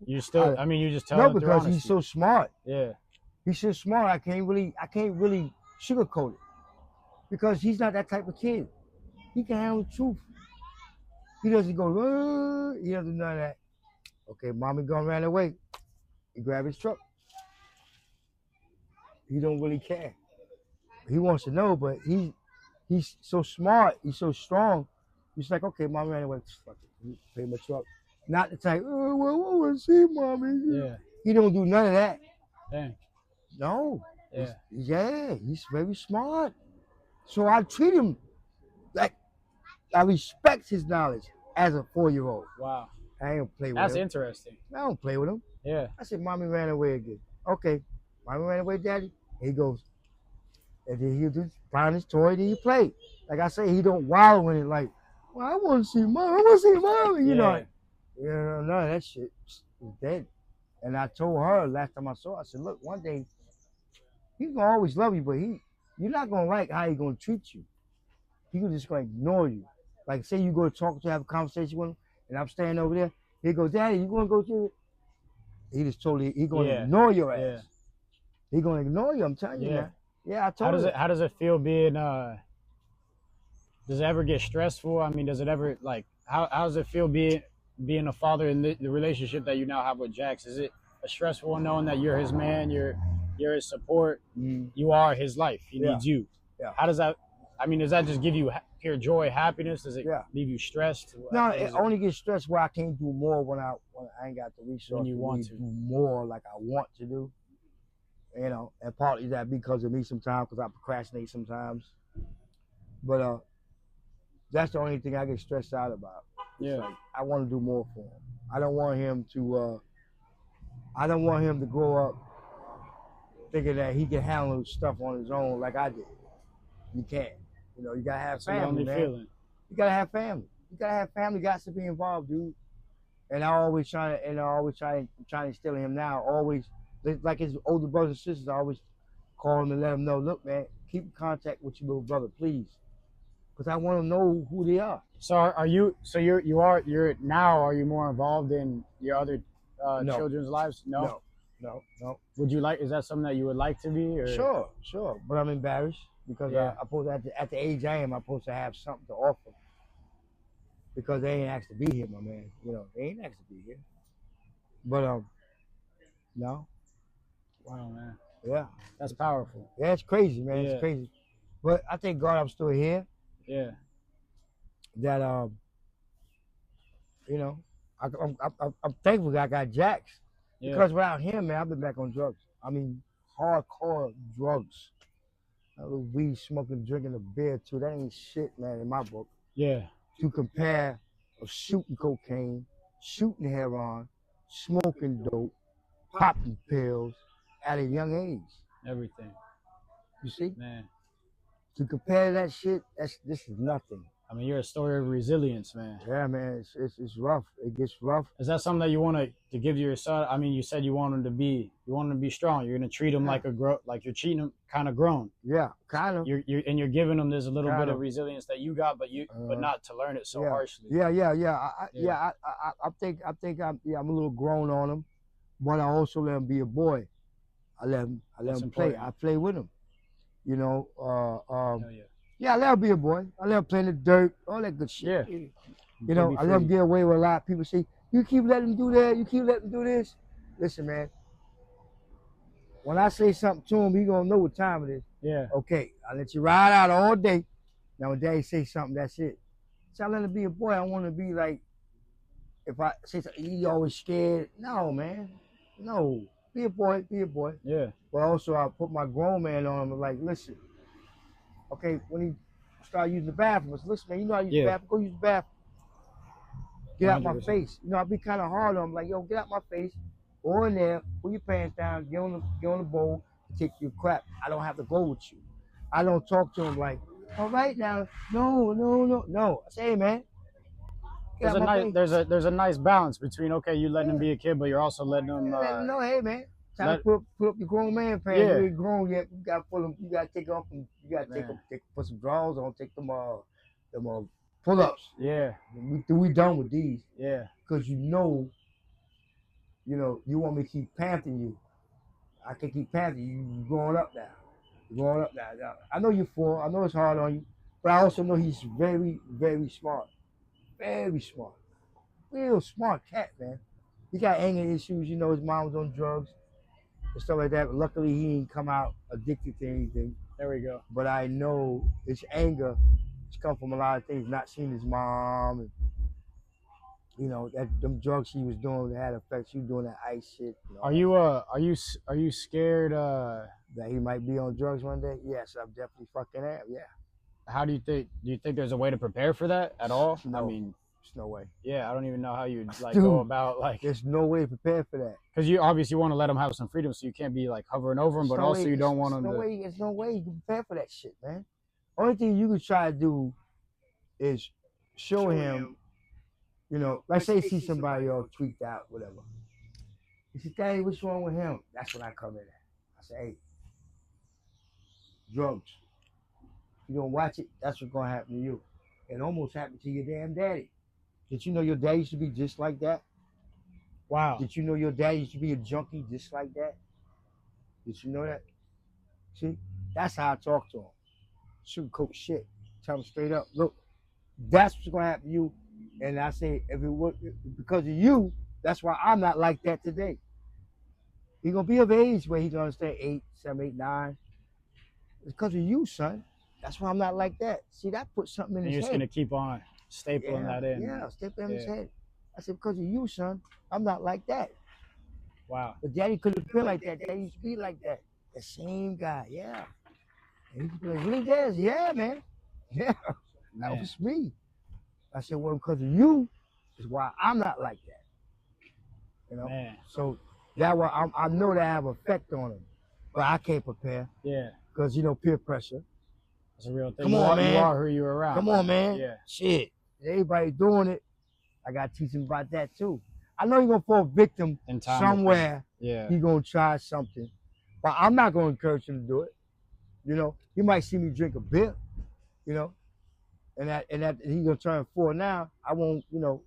You still, I mean, you just tell him. No, because he's so smart. Yeah, he's so smart. I can't really sugarcoat it because he's not that type of kid. He can handle the truth. He doesn't go. He doesn't do none of that. Okay, mommy gone ran away. He grab his truck. He don't really care. He wants to know, but he's so smart. He's so strong. He's like, okay, mommy ran away. Fuck it. He pay my truck. Not the type, oh, well, I want to see mommy. Yeah. He don't do none of that. Dang. No. Yeah. He's very smart. So I treat him like I respect his knowledge as a 4-year-old. Wow. I ain't play with him. That's interesting. I don't play with him. Yeah. I said, mommy ran away again. Okay. Mommy ran away, daddy. He goes. And then he'll just find his toy, then he play. Like I say, he don't wallow in it like, well, I want to see mom. I want to see mommy. You know, none of that shit is dead. And I told her last time I saw her, I said, look, one day, he's going to always love you, but you're not going to like how he's going to treat you. He's just going to ignore you. Like, say you go to talk to have a conversation with him, and I'm standing over there. He goes, daddy, you going to go to it? He just totally, he's going to ignore your ass. Yeah. He's going to ignore you, I'm telling you, man. Yeah, I told How does it feel being, does it ever get stressful? I mean, does it ever, like, how does it feel being a father in the relationship that you now have with Jax? Is it a stressful one knowing that you're his man, you're his support, you are his life, he needs you? Yeah. How does that, I mean, does that just give you pure joy, happiness? Does it leave you stressed? No, it only gets stressed where I can't do more when I ain't got the resources. When you want to do more like I want to do. You know, and partly that because of me sometimes, because I procrastinate sometimes. But that's the only thing I get stressed out about. Yeah. Like, I want to do more for him. I don't want him to grow up thinking that he can handle stuff on his own like I did. You can't. You know, you gotta have family, man. Feeling. You gotta have family. You gotta have family. Got to be involved, dude. And I always try to instill in him now. Always, like his older brothers and sisters, I always call him and let him know. Look, man, keep in contact with your little brother, please, because I want to know who they are. So are you? So you're now? Are you more involved in your other children's lives? No. Would you like? Is that something that you would like to be? Or? Sure. But I'm embarrassed because I supposed at the age I am, I'm supposed to have something to offer. Because they ain't asked to be here, my man. You know, they ain't asked to be here. But no. Wow, man. Yeah. That's powerful. Yeah, it's crazy, man. It's crazy. But I thank God I'm still here. Yeah. That You know, I'm thankful I got jacks Yeah. because without him, man, I've been back on drugs. I mean, hardcore drugs. Weed smoking, drinking a beer too. That ain't shit, man, in my book. Yeah. To compare of shooting cocaine, shooting heroin, smoking dope, popping pills at a young age. Everything. You see? Man. To compare that shit, this is nothing. I mean, you're a story of resilience, man. Yeah, man, it's rough. It gets rough. Is that something that you want to give to your son? I mean, you said you want him to be strong. You're gonna treat him like you're treating him kind of grown. Yeah, kind of. You're giving him this little Kind bit of. of resilience that you got, but not to learn it so Yeah. harshly. Yeah. I think I'm a little grown on him, but I also let him be a boy. I let him That's play. important. I play with him. You know, Hell yeah. yeah, I let him be a boy. I let him play in the dirt, all that good shit. Yeah. You know, Be I let him free. get away with a lot. People say, you keep letting him do that, you keep letting him do this. Listen, man, when I say something to him, he gonna know what time it is. Yeah. Okay, I let you ride out all day. Now when daddy say something, that's it. So I let him be a boy. I want to be like, if I say something, he always scared. No, man, no. Be a boy, be a boy. Yeah. But also I put my grown man on him and like, listen, okay, when he start using the bathroom, I said, listen, man, you know how to use the bathroom, go use the bathroom. Get out my 100%. face. You know, I be kind of hard on him, like, yo, get out my face, go in there, pull your pants down, get on the bowl, take your crap. I don't have to go with you. I don't talk to him like, all right now, no. I say, hey, man. There's a nice balance between you letting him be a kid, but you're also letting him. No, hey, man. Time to put up your grown man pants. You ain't grown yet. You gotta pull them. You gotta take off them. You gotta put some drawers on. Take them pull-ups. Yeah. We done with these. Yeah. Because you know, you want me to keep panting you. I can keep panting you. You're growing up now. You're growing up now. I know you're 4. I know it's hard on you, but I also know he's very, very smart. Very smart. Real smart cat, man. He got anger issues. You know, his mom was on drugs and stuff like that. But luckily, he ain't come out addicted to anything. There we go. But I know his anger has come from a lot of things. Not seeing his mom, and them drugs she was doing had effects. She was doing that ice shit. Are you scared? That he might be on drugs one day? Yes, I definitely fucking am. Yeah. How do you think there's a way to prepare for that at all? No. I mean, there's no way. Yeah, I don't even know how you'd Dude, go about There's no way to prepare for that. Because you obviously want to let him have some freedom, so you can't be hovering over him, but also you don't want him to. There's no way you can prepare for that shit, man. Only thing you can try to do is show him, let's say see somebody all tweaked out, whatever. He said, Daddy, what's wrong with him? That's when I come in at. I say, hey, drugs. If you don't watch it, that's what's gonna happen to you. It almost happened to your damn daddy. Did you know your dad used to be just like that? Wow. Did you know your dad used to be a junkie just like that? Did you know that? See, that's how I talk to him. Sugarcoat shit. Tell him straight up, look, that's what's gonna happen to you. And I say, if it was because of you, that's why I'm not like that today. He's gonna be of age where he's gonna understand 8, 7, 8, 9. It's because of you, son. That's why I'm not like that. See, that put something in his head. You're just going to keep on stapling that in. Yeah, stapling in his head. I said, because of you, son, I'm not like that. Wow. But Daddy could have been like that. Daddy used to be like that. The same guy, yeah. And he could be like, really, Dad? Yeah, man. Yeah, that was me. I said, well, because of you is why I'm not like that. Man. So that why I know that I have an effect on him. But I can't prepare. Yeah. Because, peer pressure. It's a real thing. Come on, man. You are who you're around. Come on, man. Yeah. Shit. Everybody doing it. I got to teach him about that, too. I know he's going to fall victim somewhere. Yeah. He's going to try something. But I'm not going to encourage him to do it. He might see me drink a beer, and he's going to turn 4 now. I won't, do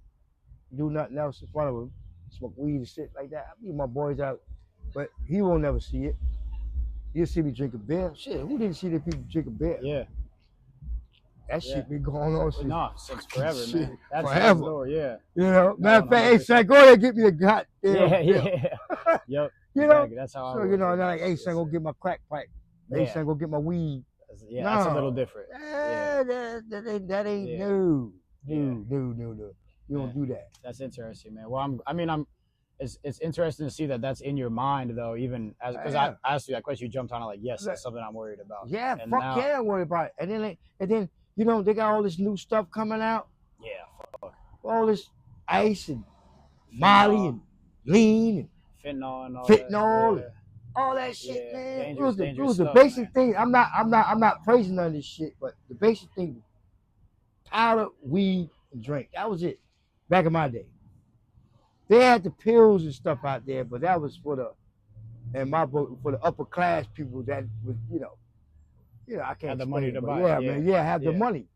nothing else in front of him. Smoke weed and shit like that. I leave my boys out. But he won't never see it. You'll see me drink a beer. Shit, who didn't see the people drink a beer? Yeah. That shit been going on since. No, since forever, man. That's forever. Door, yeah. Matter of fact, hey, son, go ahead and get me a goddamn. Yeah. Yep. Exactly. That's how I so, like, hey, son, go get my crack pipe. Hey, son, go get my weed. Yeah, that's a little different. That ain't no. You don't do that. That's interesting, man. Well, it's interesting to see that that's in your mind though, even as because I asked you that question, you jumped on it like, yes, that's something I'm worried about. Yeah, and fuck now, yeah, I'm worried about it. And then you know they got all this new stuff coming out. Yeah, fuck. All this ice and Molly and lean and fentanyl and all fentanyl that. and all that shit, Yeah, man. dangerous It was the stuff, basic man. thing. I'm not praising none of this shit, but the basic thing: powder, weed, and drink. That was it. Back in my day, they had the pills and stuff out there, but that was for the, in my book, for the upper class people that was, you know, I can't Had the explain money it, to but buy yeah, it, man, yeah. have the Yeah. money.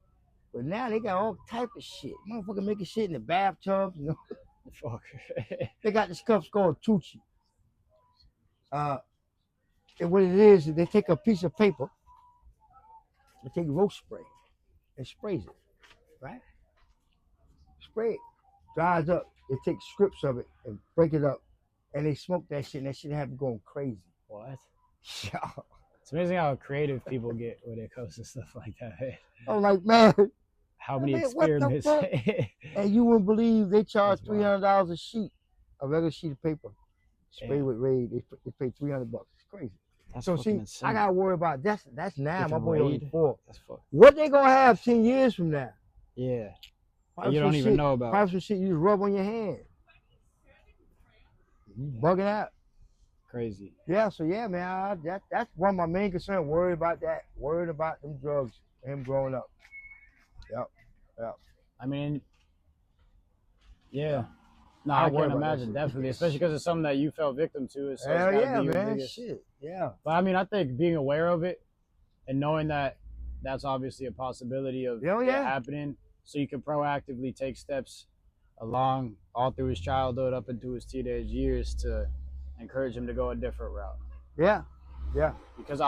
But now they got all type of shit. Motherfucker making shit in the bathtubs, you know. Fuck. They got this stuff called Tucci. And what it is they take a piece of paper, they take roast spray, and sprays it, right? Spray it, dries up. They take strips of it and break it up, and they smoke that shit. And that shit have them going crazy. What? Yeah. It's amazing how creative people get when it comes to stuff like that. Man. I'm like, man, How many man, what the experiments? fuck? And you wouldn't believe they charge That's wild. $300 a sheet, a regular sheet of paper, spray with Raid. They pay $300. It's crazy. That's So see, insane. I gotta worry about that's now. Different My boy only Raid? 4. That's fuck. What they gonna have 10 years from now? Yeah. Probably You some don't even shit- know about. Probably some shit you just rub on your hand. You bugging out. Crazy. Yeah, so yeah, man, that's one of my main concerns. Worried about that. Worried about them drugs. Him growing up. Yep. I mean, yeah. No, I I worry can't about that imagine, shit. especially because it's something that you fell victim to. So Hell it's gotta yeah, be your man. biggest- Shit. Yeah. But I mean, I think being aware of it and knowing that that's obviously a possibility of Hell it yeah. happening, so you can proactively take steps along all through his childhood up into his teenage years to encourage him to go a different route. Yeah. Because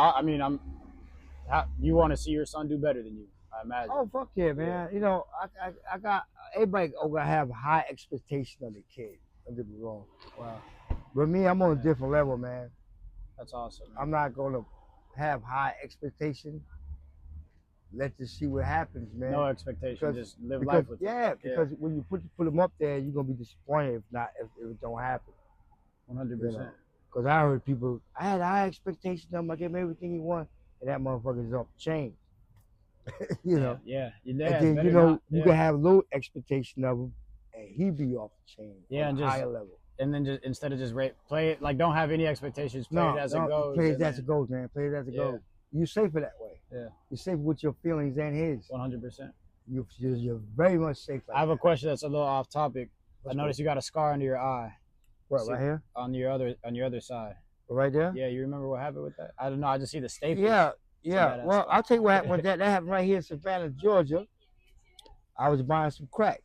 you want to see your son do better than you, I imagine. Oh fuck yeah, man. You know, I got everybody gonna have high expectation of the kid. Don't get me wrong. Wow, But me, I'm on a different level, man. that's awesome. I'm not gonna have high expectation. Let's just see what happens, man. No expectation, Because- just live because, life with yeah, it. because when you put them up there, you're gonna be disappointed if it don't happen. 100%. Because I heard people, I had high expectations of him. I gave him everything he wanted, and that motherfucker is off the chain. you know. Yeah. And then you can have low expectation of him, and he be off the chain. Yeah, on and a just- higher level. And then just instead of just play it, like don't have any expectations, play it as it goes. Play it and as then- it goes, man. Play it as it Yeah. goes. You're safer that way. Yeah. You're safe with your feelings and his. 100%. You're very much safe. Like I have a that. question that's a little off topic. What's I noticed you got a scar under your eye What, see- right here? on your other side. Right there? Yeah, you remember what happened with that? I don't know. I just see the staples. Yeah. badass Well, stuff. I'll tell you what happened with that. That happened right here in Savannah, Georgia. I was buying some crack,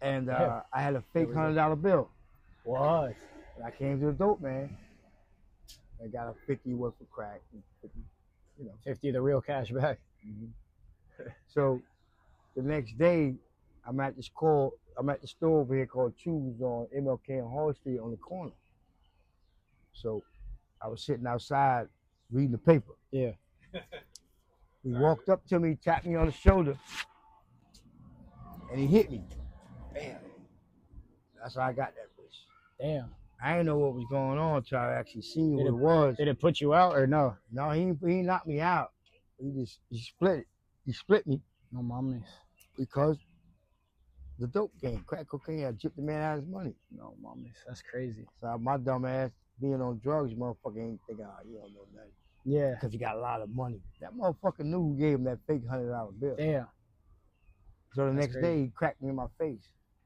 and Yeah. I had a fake we go. $100 bill. What? And I came to the dope man. I got a 50 worth of crack. 50, 50 the real cash back. So the next day, I'm at the store over here called Choose on MLK and Hall Street on the corner. So I was sitting outside reading the paper. Yeah. He walked up to me, tapped me on the shoulder, and he hit me. Bam. That's how I got that bitch. Damn. I didn't know what was going on until I actually seen what it was. Did it put you out or no? No, he knocked me out. He split it. He split me No mommies. because the dope game, crack cocaine, I gypped the man out of his money. No mommies. That's crazy. So my dumb ass being on drugs, motherfucker ain't thinking, oh, you don't know nothing. Yeah. Because he got a lot of money. That motherfucker knew who gave him that fake $100 bill. Damn. So the That's next crazy. day, he cracked me in my face.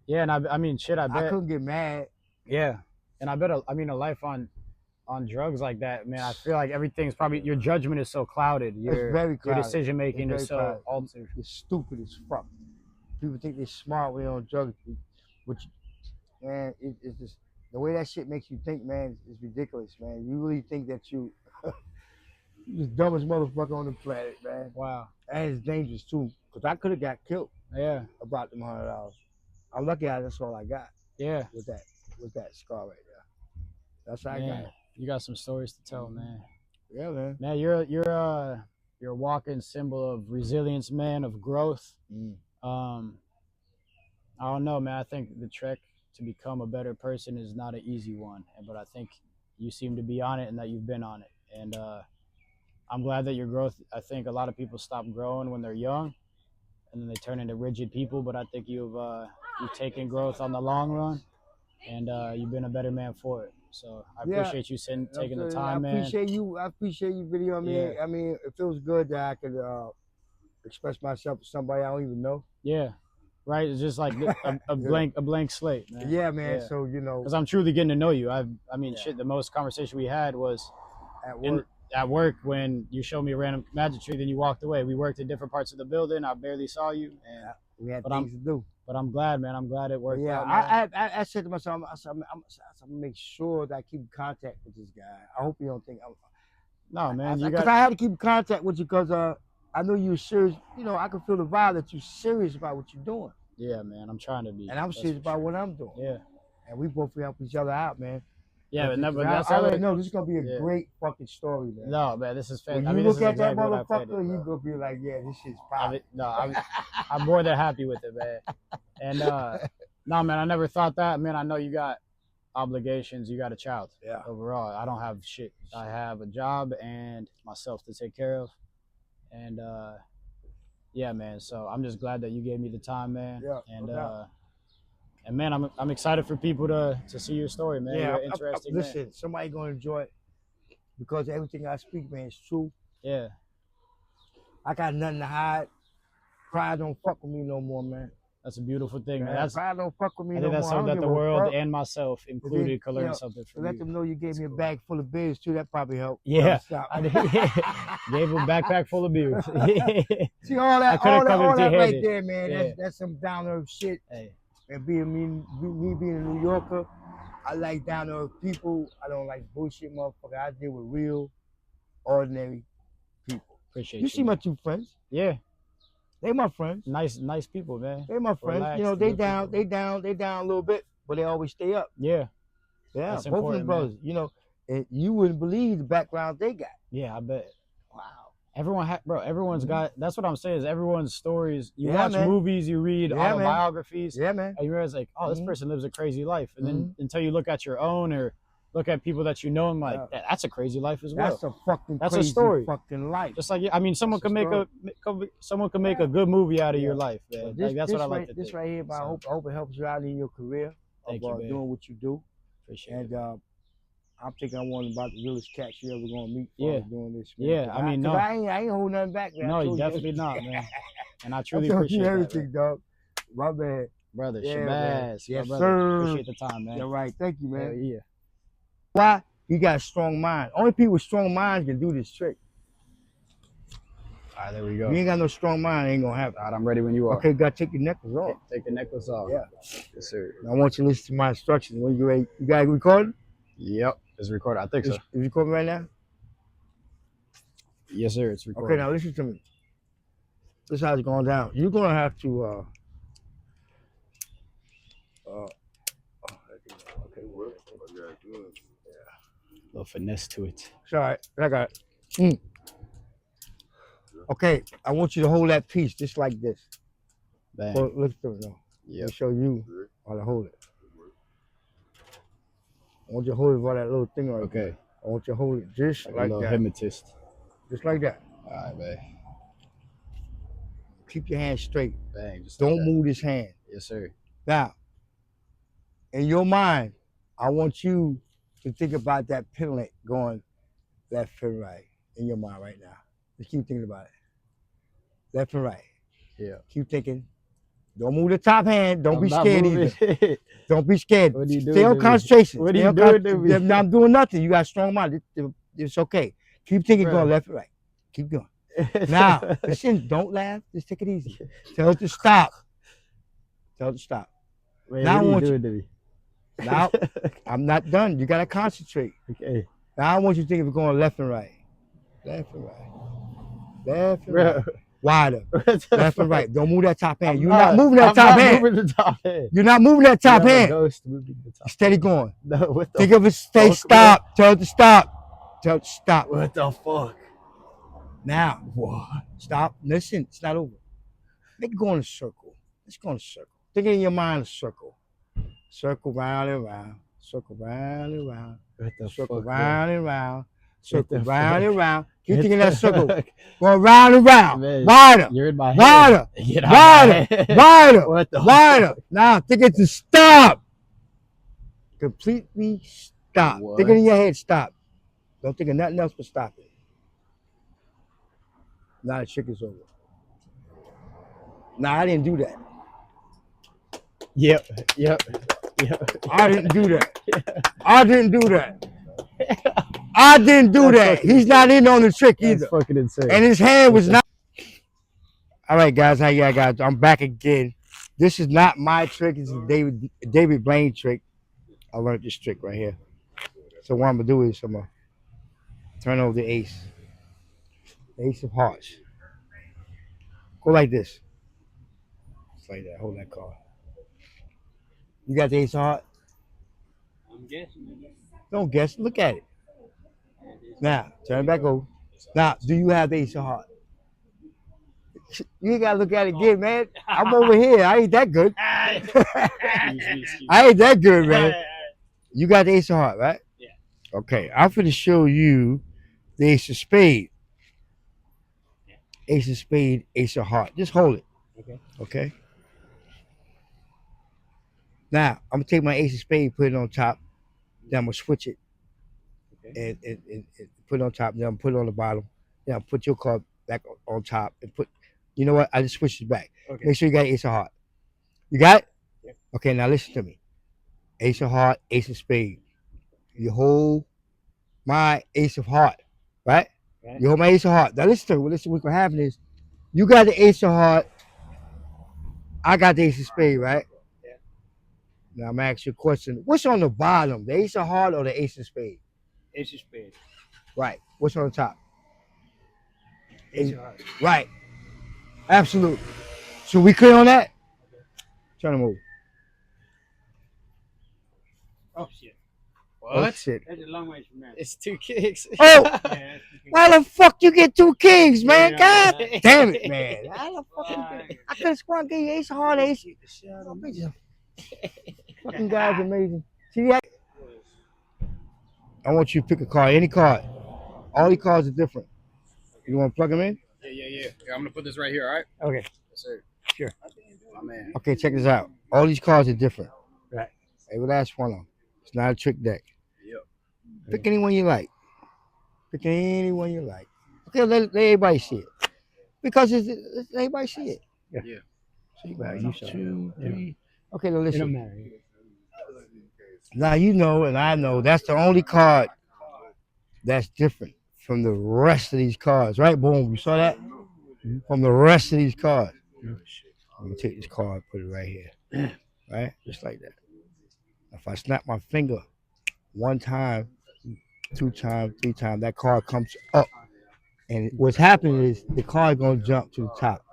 Yeah, and I mean, shit, I I bet. couldn't get mad. Yeah. And I bet, a life on drugs like that, man, I feel like everything's probably, your judgment is so clouded. It's very Your clouded. decision making It's is very so clouded. altered. It's stupid as fuck. People think they're smart when they're on drugs, which, man, it's just the way that shit makes you think, man, is ridiculous, man. You really think that you're the dumbest motherfucker on the planet, man. Wow. And it's dangerous too, because I could have got killed Yeah. about them $100. I'm lucky that's all I got Yeah. with that scar right there. That's how I got Man, it. you got some stories to tell, man. Yeah, man. Man, you're a walking symbol of resilience, man, of growth. Mm. I don't know, man. I think the trek to become a better person is not an easy one, but I think you seem to be on it and that you've been on it. And I'm glad that your growth. I think a lot of people stop growing when they're young, and then they turn into rigid people. But I think you've taken growth on the long run, and you've been a better man for it. So I Yeah. appreciate you taking the time, man. I appreciate you video. I mean, it feels good that I could express myself to somebody I don't even know. Yeah, right. It's just like a blank slate, man. Yeah, man. Yeah. So because I'm truly getting to know you. I mean, shit. The most conversation we had was at work when you showed me a random magic trick, then you walked away. We worked in different parts of the building. I barely saw you, and we had things to do. But I'm glad, man. I'm glad it worked out. I said to myself, I'm gonna make sure that I keep in contact with this guy. I hope you don't think no, man. Because I had to keep in contact with you because I know you're serious. You know, I can feel the vibe that you're serious about what you're doing. Yeah, man. I'm trying to be. And I'm serious about what I'm doing. Yeah. And we both help each other out, man. Yeah, but that's I already know this is gonna be a great fucking story, man. No, man, this is fantastic. When you look at that motherfucker, you gonna be like, yeah, this shit's fire. I'm more than happy with it, man. And no, man, I never thought that. Man, I know you got obligations. You got a child. Yeah. Overall, I don't have shit. I have a job and myself to take care of. And yeah, man. So I'm just glad that you gave me the time, man. Yeah. And man, I'm excited for people to see your story, man. Yeah, you're interesting. Listen, somebody gonna enjoy it because everything I speak, man, is true. Yeah. I got nothing to hide. Pride don't fuck with me no more, man. That's a beautiful thing, man. Pride don't fuck with me no more. I think that's something that the world and myself included could learn something from you. Let them know you gave me a bag full of beers too. That probably helped. Yeah. Gave him a backpack full of beers. See all that right there, man. Yeah. That's some down earth shit. Hey. And being me being a New Yorker, I like down to earth people. I don't like bullshit motherfucker. I deal with real, ordinary people. Appreciate you. You see my two friends? Yeah. They my friends. Nice people, man. They my friends. Relaxed, you know, they down a little bit, but they always stay up. Yeah. Yeah. That's both of them brothers. Man. You know, and you wouldn't believe the background they got. Yeah, I bet. Wow. Everyone's got. That's what I'm saying. Is everyone's stories. You watch movies, you read autobiographies. Yeah, man. And you realize like, oh, this person lives a crazy life, and then until you look at your own or look at people that you know, and like, that's a crazy life as well. That's a fucking crazy a story. Fucking life. Just like, I mean, someone can make a good movie out of your life, man. This, like, that's what I like to This think. right here, I hope it helps you out in your career of doing what you do. Appreciate it. And I'm thinking I'm one about the realest cats you ever gonna meet doing this. Man. Yeah, I mean, no. I ain't holding nothing back, man. No, you definitely not, man. And I truly appreciate everything, dog. My man. Brother, Shabazz. Yes, brother. Sir. Appreciate the time, man. You're right. Thank you, man. Yeah. Why? You got a strong mind. Only people with strong minds can do this trick. All right, there we go. You ain't got no strong mind, ain't gonna happen. All right, I'm ready when you are. Okay, you gotta take your necklace off. Take the necklace off. Yeah. Yes, sir. I want you to listen to my instructions. When you ready, you got it recorded? Yep, it's recorded. I think so. Is it recording right now? Yes, sir. It's recorded. Okay, now listen to me. This is how it's going down. You're gonna have to a little finesse to it. It's all right. I got it. Okay, I want you to hold that piece just like this. Bang. So, look through it now. Yep. Let me show you how to hold it. I want you to hold it by that little thing right there. I want you to hold it just like a that. Hypnotist. Just like that. All right, man. Keep your hand straight. Bang. Just Don't move this hand. Yes, sir. Now, in your mind, I want you to think about that pendulum going left and right in your mind right now. Just keep thinking about it. Left and right. Yeah. Keep thinking. Don't move the top hand. Don't be scared either. Don't be scared. What are you doing? Stay on concentration. What are you doing to me? I'm doing nothing. You got a strong mind. It's okay. Keep thinking, going left and right. Keep going. Now, listen, don't laugh. Just take it easy. Tell it to stop. Tell it to stop. Wait, now what are you doing to me? Now, I'm not done. You got to concentrate. Okay. Now, I want you to think of it going left and right. Left and right. Left and right. Wider. Left and right. Don't move that top hand. You're not moving that top hand. Moving the top hand. You're not moving that top hand. Ghost moving the top. Steady going. No, what the Think of it. Stay stop. Tell it to stop. Tell it to stop. What the fuck? Now, what? Stop. Listen, it's not over. Make it go in a circle. Let's go in a circle. Think in your mind a circle. Circle round and round. Circle round and round. What the Circle fuck, round and round. Circle the round fuck? and round. You Get thinking the that circle fuck. going round and round. Man, Wider. You're in my head. Wider. Get out of my Wider. head. Wider. What the Wider. fuck? Now think it to stop. Completely stop. What? Think it in your head, stop. Don't think of nothing else but stop it. Now the trick is over. Nah, I didn't do that. Yep. I didn't do that. I didn't do that. I didn't do That's that. fucking He's not in on the trick That's either. fucking insane. And his hand was not. All right, guys. How y'all guys? I'm back again. This is not my trick. It's a David Blaine trick. I learned this trick right here. So what I'm gonna do is I'm gonna turn over the ace. The ace of hearts. Go like this. Just like that. Hold that card. You got the ace of hearts? I'm guessing. Don't guess. Look at it. Now, turn it back over. Now, do you have the ace of hearts? You ain't gotta look at it again, man. I'm over here. I ain't that good. I ain't that good, man. You got the ace of hearts, right? Yeah. Okay, I'm gonna show you the ace of spade. Ace of spade, ace of heart. Just hold it. Okay. Okay. Now, I'm gonna take my ace of spade, put it on top. Then I'm gonna switch it. Okay. And put it on top. Then I'm put it on the bottom. Then I'll put your card back on top and put. You know what? I just switched it back. Okay. Make sure you got ace of heart. You got it? Yeah. Okay. Now listen to me. Ace of heart, ace of spade. You hold my ace of heart, right? Okay. You hold my ace of heart. Now listen to me. Listen. What's gonna happen is, you got the ace of heart. I got the ace of spade, right? Yeah. Now I'm asking you a question. What's on the bottom? The ace of heart or the ace of spade? Ace of spade. Right. What's on the top? Ace of hearts. Right. Absolutely. So we clear on that? Turn them over. Oh shit. Oh shit. That's a long way from that. It's 2 kicks. Oh! Yeah, Why the fuck you get 2 kings, man? Yeah. God damn it, man. How the fuck I could have sworn I gave you ace of heart, ace. Fucking guy's amazing. See that? I want you to pick a card, any card. All these cards are different. You want to plug them in? Yeah. I'm gonna put this right here, all right? Okay. Yes, sir. Sure. My man. Okay, check this out. All these cards are different. Right. Every last one of them. It's not a trick deck. Yep. Pick anyone you like. Pick anyone you like. Okay, let everybody see it. Because it's everybody see it. Yeah. See, Well, you you saw it. 2, 3. Okay, now It don't listen. matter. Now you know and I know that's the only card that's different from the rest of these cards, right? Boom, you saw that? From the rest of these cards. I'm gonna take this card, put it right here. Right? Just like that. If I snap my finger 1 time, 2 times, 3 times, that card comes up. And what's happening is the card gonna jump to the top.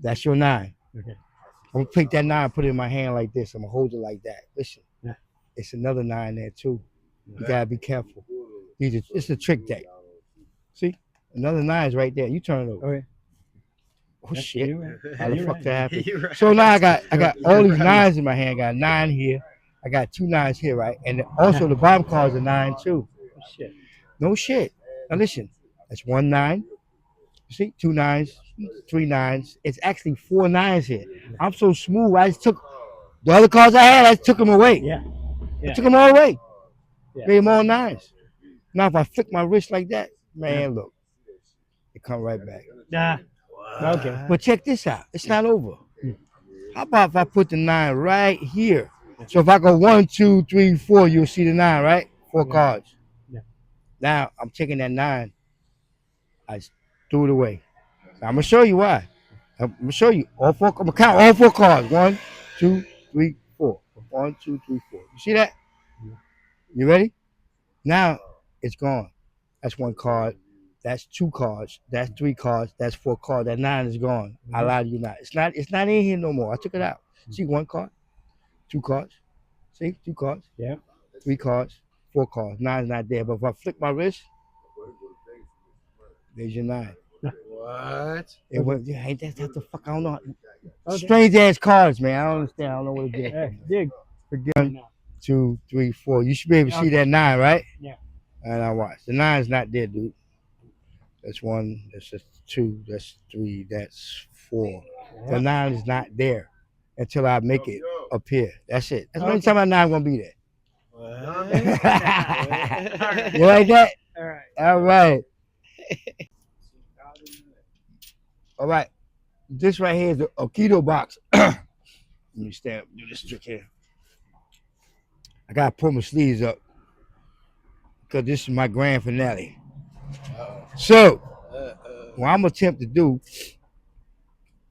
That's your 9. Okay. I'm gonna pick that 9, put it in my hand like this. I'm gonna hold it like that. Listen, Yeah. it's another 9 there too. You gotta be careful. It's a trick deck. See, another 9 is right there. You turn it over. Okay. Oh shit! How the You're fuck right. that happened? You're right. So now I got all these 9s in my hand. I got 9 here. I got 2 9s here, right? And also the bottom cards are 9 too. Shit. No shit. Now listen, that's 1 9. You see, 2 9s, 3 9s. It's actually 4 9s here. I'm so smooth. I just took the other cards I had. I took them away. Yeah. I took them all away. Yeah. Made them all 9s. Now if I flick my wrist like that, man, look, it come right back. Nah. Okay. But check this out. It's not over. How about if I put the 9 right here? So if I go 1, 2, 3, 4, you'll see the 9, right? 4 cards. Yeah. Now I'm taking that 9. I threw it away. Now, I'm gonna show you why. I'm gonna show you all 4. I'm gonna count all 4 cards. 1, 2, 3, 4. 1, 2, 3, 4. You see that? You ready? Now it's gone. That's 1 card. That's 2 cards. That's 3 cards. That's 4 cards. That 9 is gone. I lied to you not. It's not in here no more. I took it out. See 1 card, 2 cards. See 2 cards. Yeah. 3 cards, 4 cards. 9 is not there. But if I flick my wrist, there's your 9. What? It was, yeah, ain't that the fuck? I don't know. Strange ass cards, man. I don't understand. I don't know what it is. Hey, dig. Again, 2, 3, 4. You should be able to see that 9, right? Yeah. And I watch. The 9's not there, dude. That's 1. That's just 2. That's 3. That's 4. The 9 is not there until I make it appear. That's it. That's the only time my 9 gonna be there. What? You like that? All right. All right. All right. This right here is the Aikido box. Let me stand up, do this trick here. I gotta pull my sleeves up because this is my grand finale. So, what I'm gonna attempt to do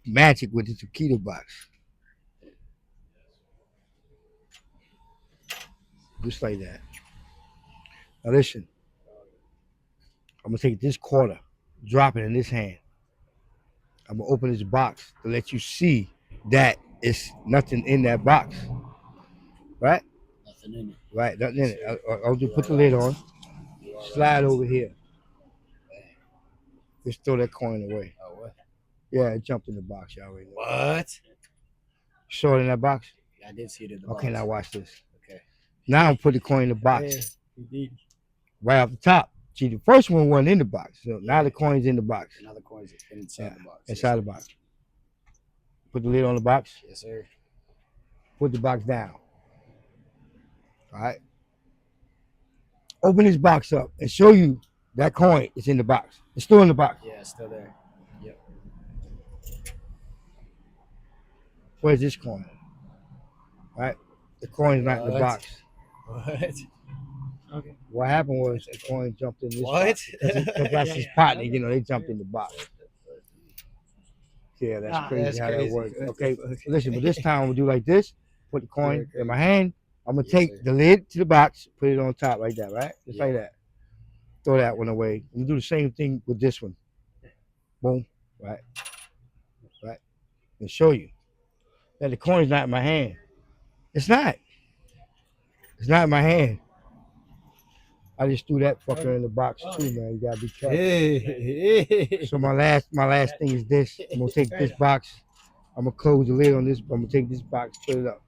magic with this Aikido box. Just like that. Now listen. I'm gonna take this quarter, drop it in this hand. I'm gonna open this box to let you see that it's nothing in that box. Right? Nothing in it. Right, nothing in it. I'll just put the lid on. Slide over here. Just throw that coin away. Oh, what? Yeah, it jumped in the box. You already know. What? You saw it in that box? I did see it in the Okay, box. now watch this. Okay. Now I'm put the coin in the box. Yeah, indeed. Right off the top. See, the first one wasn't in the box. So now the coin's in the box. Now the coins are inside the box. Inside the box. Put the lid on the box. Yes, sir. Put the box down. All right. Open this box up and show you that coin is in the box. It's still in the box. Yeah, it's still there. Yep. Where's this coin? All right. The coin's not in the What? box. What? Okay. What happened was the coin jumped in this What? box. Because that's his partner, you know, they jumped in the box. Yeah, that's crazy that's how crazy. that works. Okay, listen, but this time I'm gonna do like this. Put the coin Yeah, in my hand. I'm gonna Yes, take sir. the lid to the box, put it on top like that, right? Just Yeah. like that. Throw that one away. I'm gonna do the same thing with this one. Boom, right? Right? And show you that the coin's not in my hand. It's not. It's not in my hand. I just threw that fucker in the box too, man. You gotta be careful. Hey. So my last thing is this. I'm gonna take this box. I'm gonna close the lid on this. I'm gonna take this box, put it up.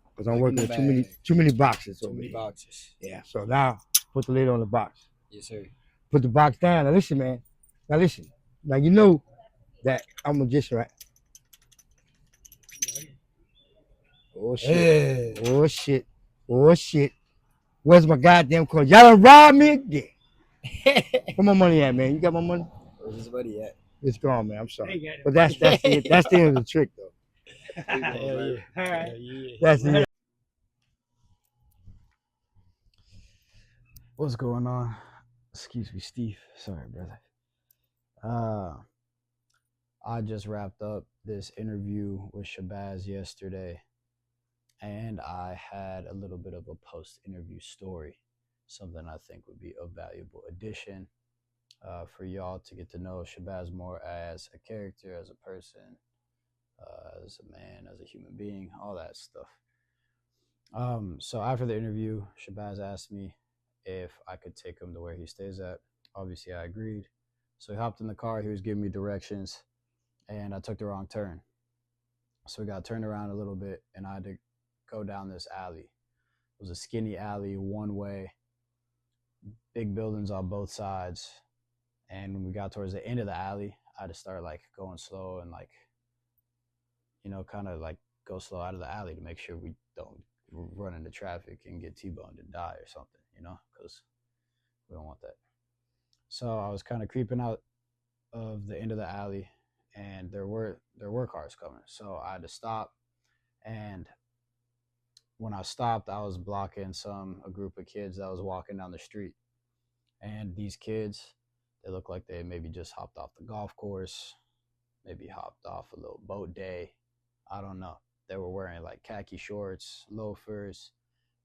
Because I'm Like in working the with too many boxes Too over many here. boxes. Yeah. So now put the lid on the box. Yes, sir. Put the box down. Now listen, man. Now listen. Now you know that I'm a magician, right? Oh shit. Hey. Oh shit. Oh shit. Where's my goddamn coin? Y'all done robbed me again. Where my money at, man? You got my money? Where's his buddy at? It's gone, man. I'm sorry. They got it. But that's it. That's the end of the trick, though. Hell yeah. All right. Hell yeah. That's the end. What's going on? Excuse me, Steve. Sorry, brother. I just wrapped up this interview with Shabazz yesterday, and I had a little bit of a post-interview story, something I think would be a valuable addition for y'all to get to know Shabazz more as a character, as a person, as a man, as a human being, all that stuff. So after the interview, Shabazz asked me if I could take him to where he stays at. Obviously, I agreed. So he hopped in the car. He was giving me directions, and I took the wrong turn. So we got turned around a little bit, and I had to go down this alley. It was a skinny alley, one way, big buildings on both sides. And when we got towards the end of the alley, I had to start like going slow and like, you know, kind of like go slow out of the alley to make sure we don't run into traffic and get T-boned and die or something, you know, because we don't want that. So I was kind of creeping out of the end of the alley, and there were cars coming. So I had to stop, and when I stopped, I was blocking a group of kids that was walking down the street. And these kids, they looked like they maybe just hopped off the golf course, maybe hopped off a little boat day. I don't know. They were wearing like khaki shorts, loafers,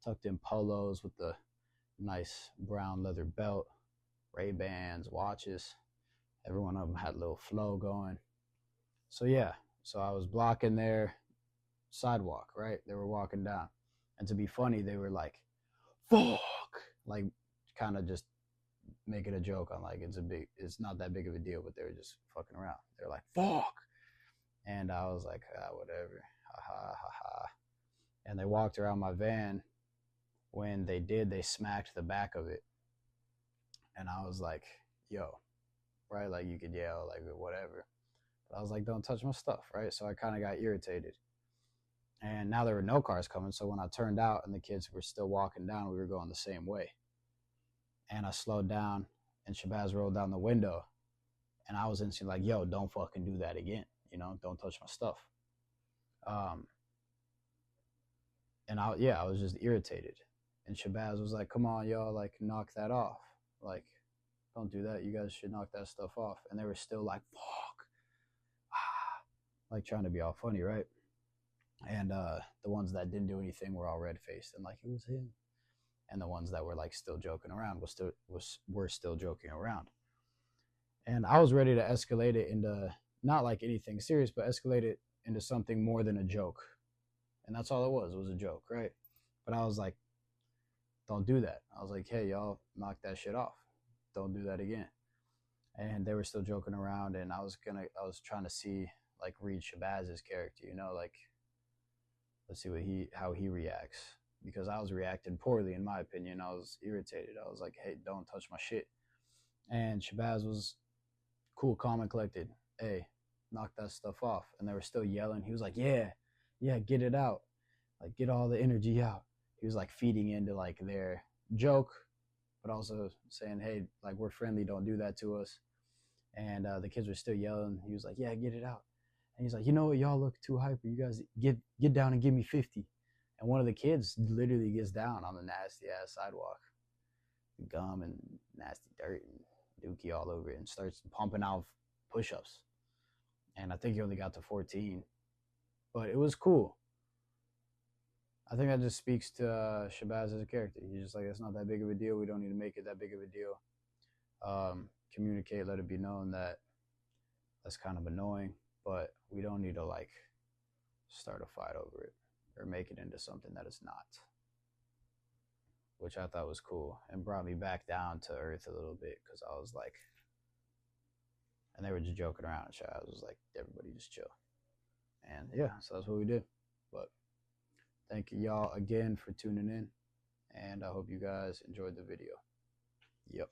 tucked in polos with the nice brown leather belt, Ray-Bans, watches. Every one of them had a little flow going. So yeah, so I was blocking their sidewalk, right? They were walking down. And to be funny, they were like, fuck, like kind of just make it a joke on like it's not that big of a deal, but they were just fucking around. They're like, fuck. And I was like, whatever. Ha ha ha ha. And they walked around my van. When they did, they smacked the back of it. And I was like, yo, right? Like you could yell, like whatever. But I was like, don't touch my stuff, right? So I kind of got irritated. And now there were no cars coming. So when I turned out and the kids were still walking down, we were going the same way. And I slowed down and Shabazz rolled down the window. And I was instantly like, yo, don't fucking do that again. You know, don't touch my stuff. And I was just irritated. And Shabazz was like, come on, y'all, like, knock that off. Like, don't do that. You guys should knock that stuff off. And they were still like, fuck. Like, trying to be all funny, right? And the ones that didn't do anything were all red-faced and like, it was him. And the ones that were, like, still joking around were still joking around. And I was ready to escalate it into, not like anything serious, but escalate it into something more than a joke. And that's all it was a joke, right? But I was like, don't do that. I was like, hey, y'all, knock that shit off. Don't do that again. And they were still joking around, and I was trying to see, like, read Shabazz's character, you know, like, let's see how he reacts. Because I was reacting poorly, in my opinion. I was irritated. I was like, hey, don't touch my shit. And Shabazz was cool, calm, and collected. Hey, knock that stuff off. And they were still yelling. He was like, yeah, get it out. Like, get all the energy out. He was like feeding into like their joke, but also saying, hey, like, we're friendly, don't do that to us. And the kids were still yelling. He was like, yeah, get it out. And he's like, you know what, y'all look too hyper. You guys get down and give me 50. And one of the kids literally gets down on the nasty ass sidewalk, gum and nasty dirt and dookie all over it, and starts pumping out push-ups. And I think he only got to 14, but it was cool. I think that just speaks to Shabazz as a character. He's just like, it's not that big of a deal. We don't need to make it that big of a deal. Communicate, let it be known that that's kind of annoying, but we don't need to like start a fight over it or make it into something that it's not, which I thought was cool and brought me back down to earth a little bit, because I was like, and they were just joking around and shit. I was like, everybody just chill. And yeah, so that's what we did. But thank you y'all again for tuning in, and I hope you guys enjoyed the video. Yep.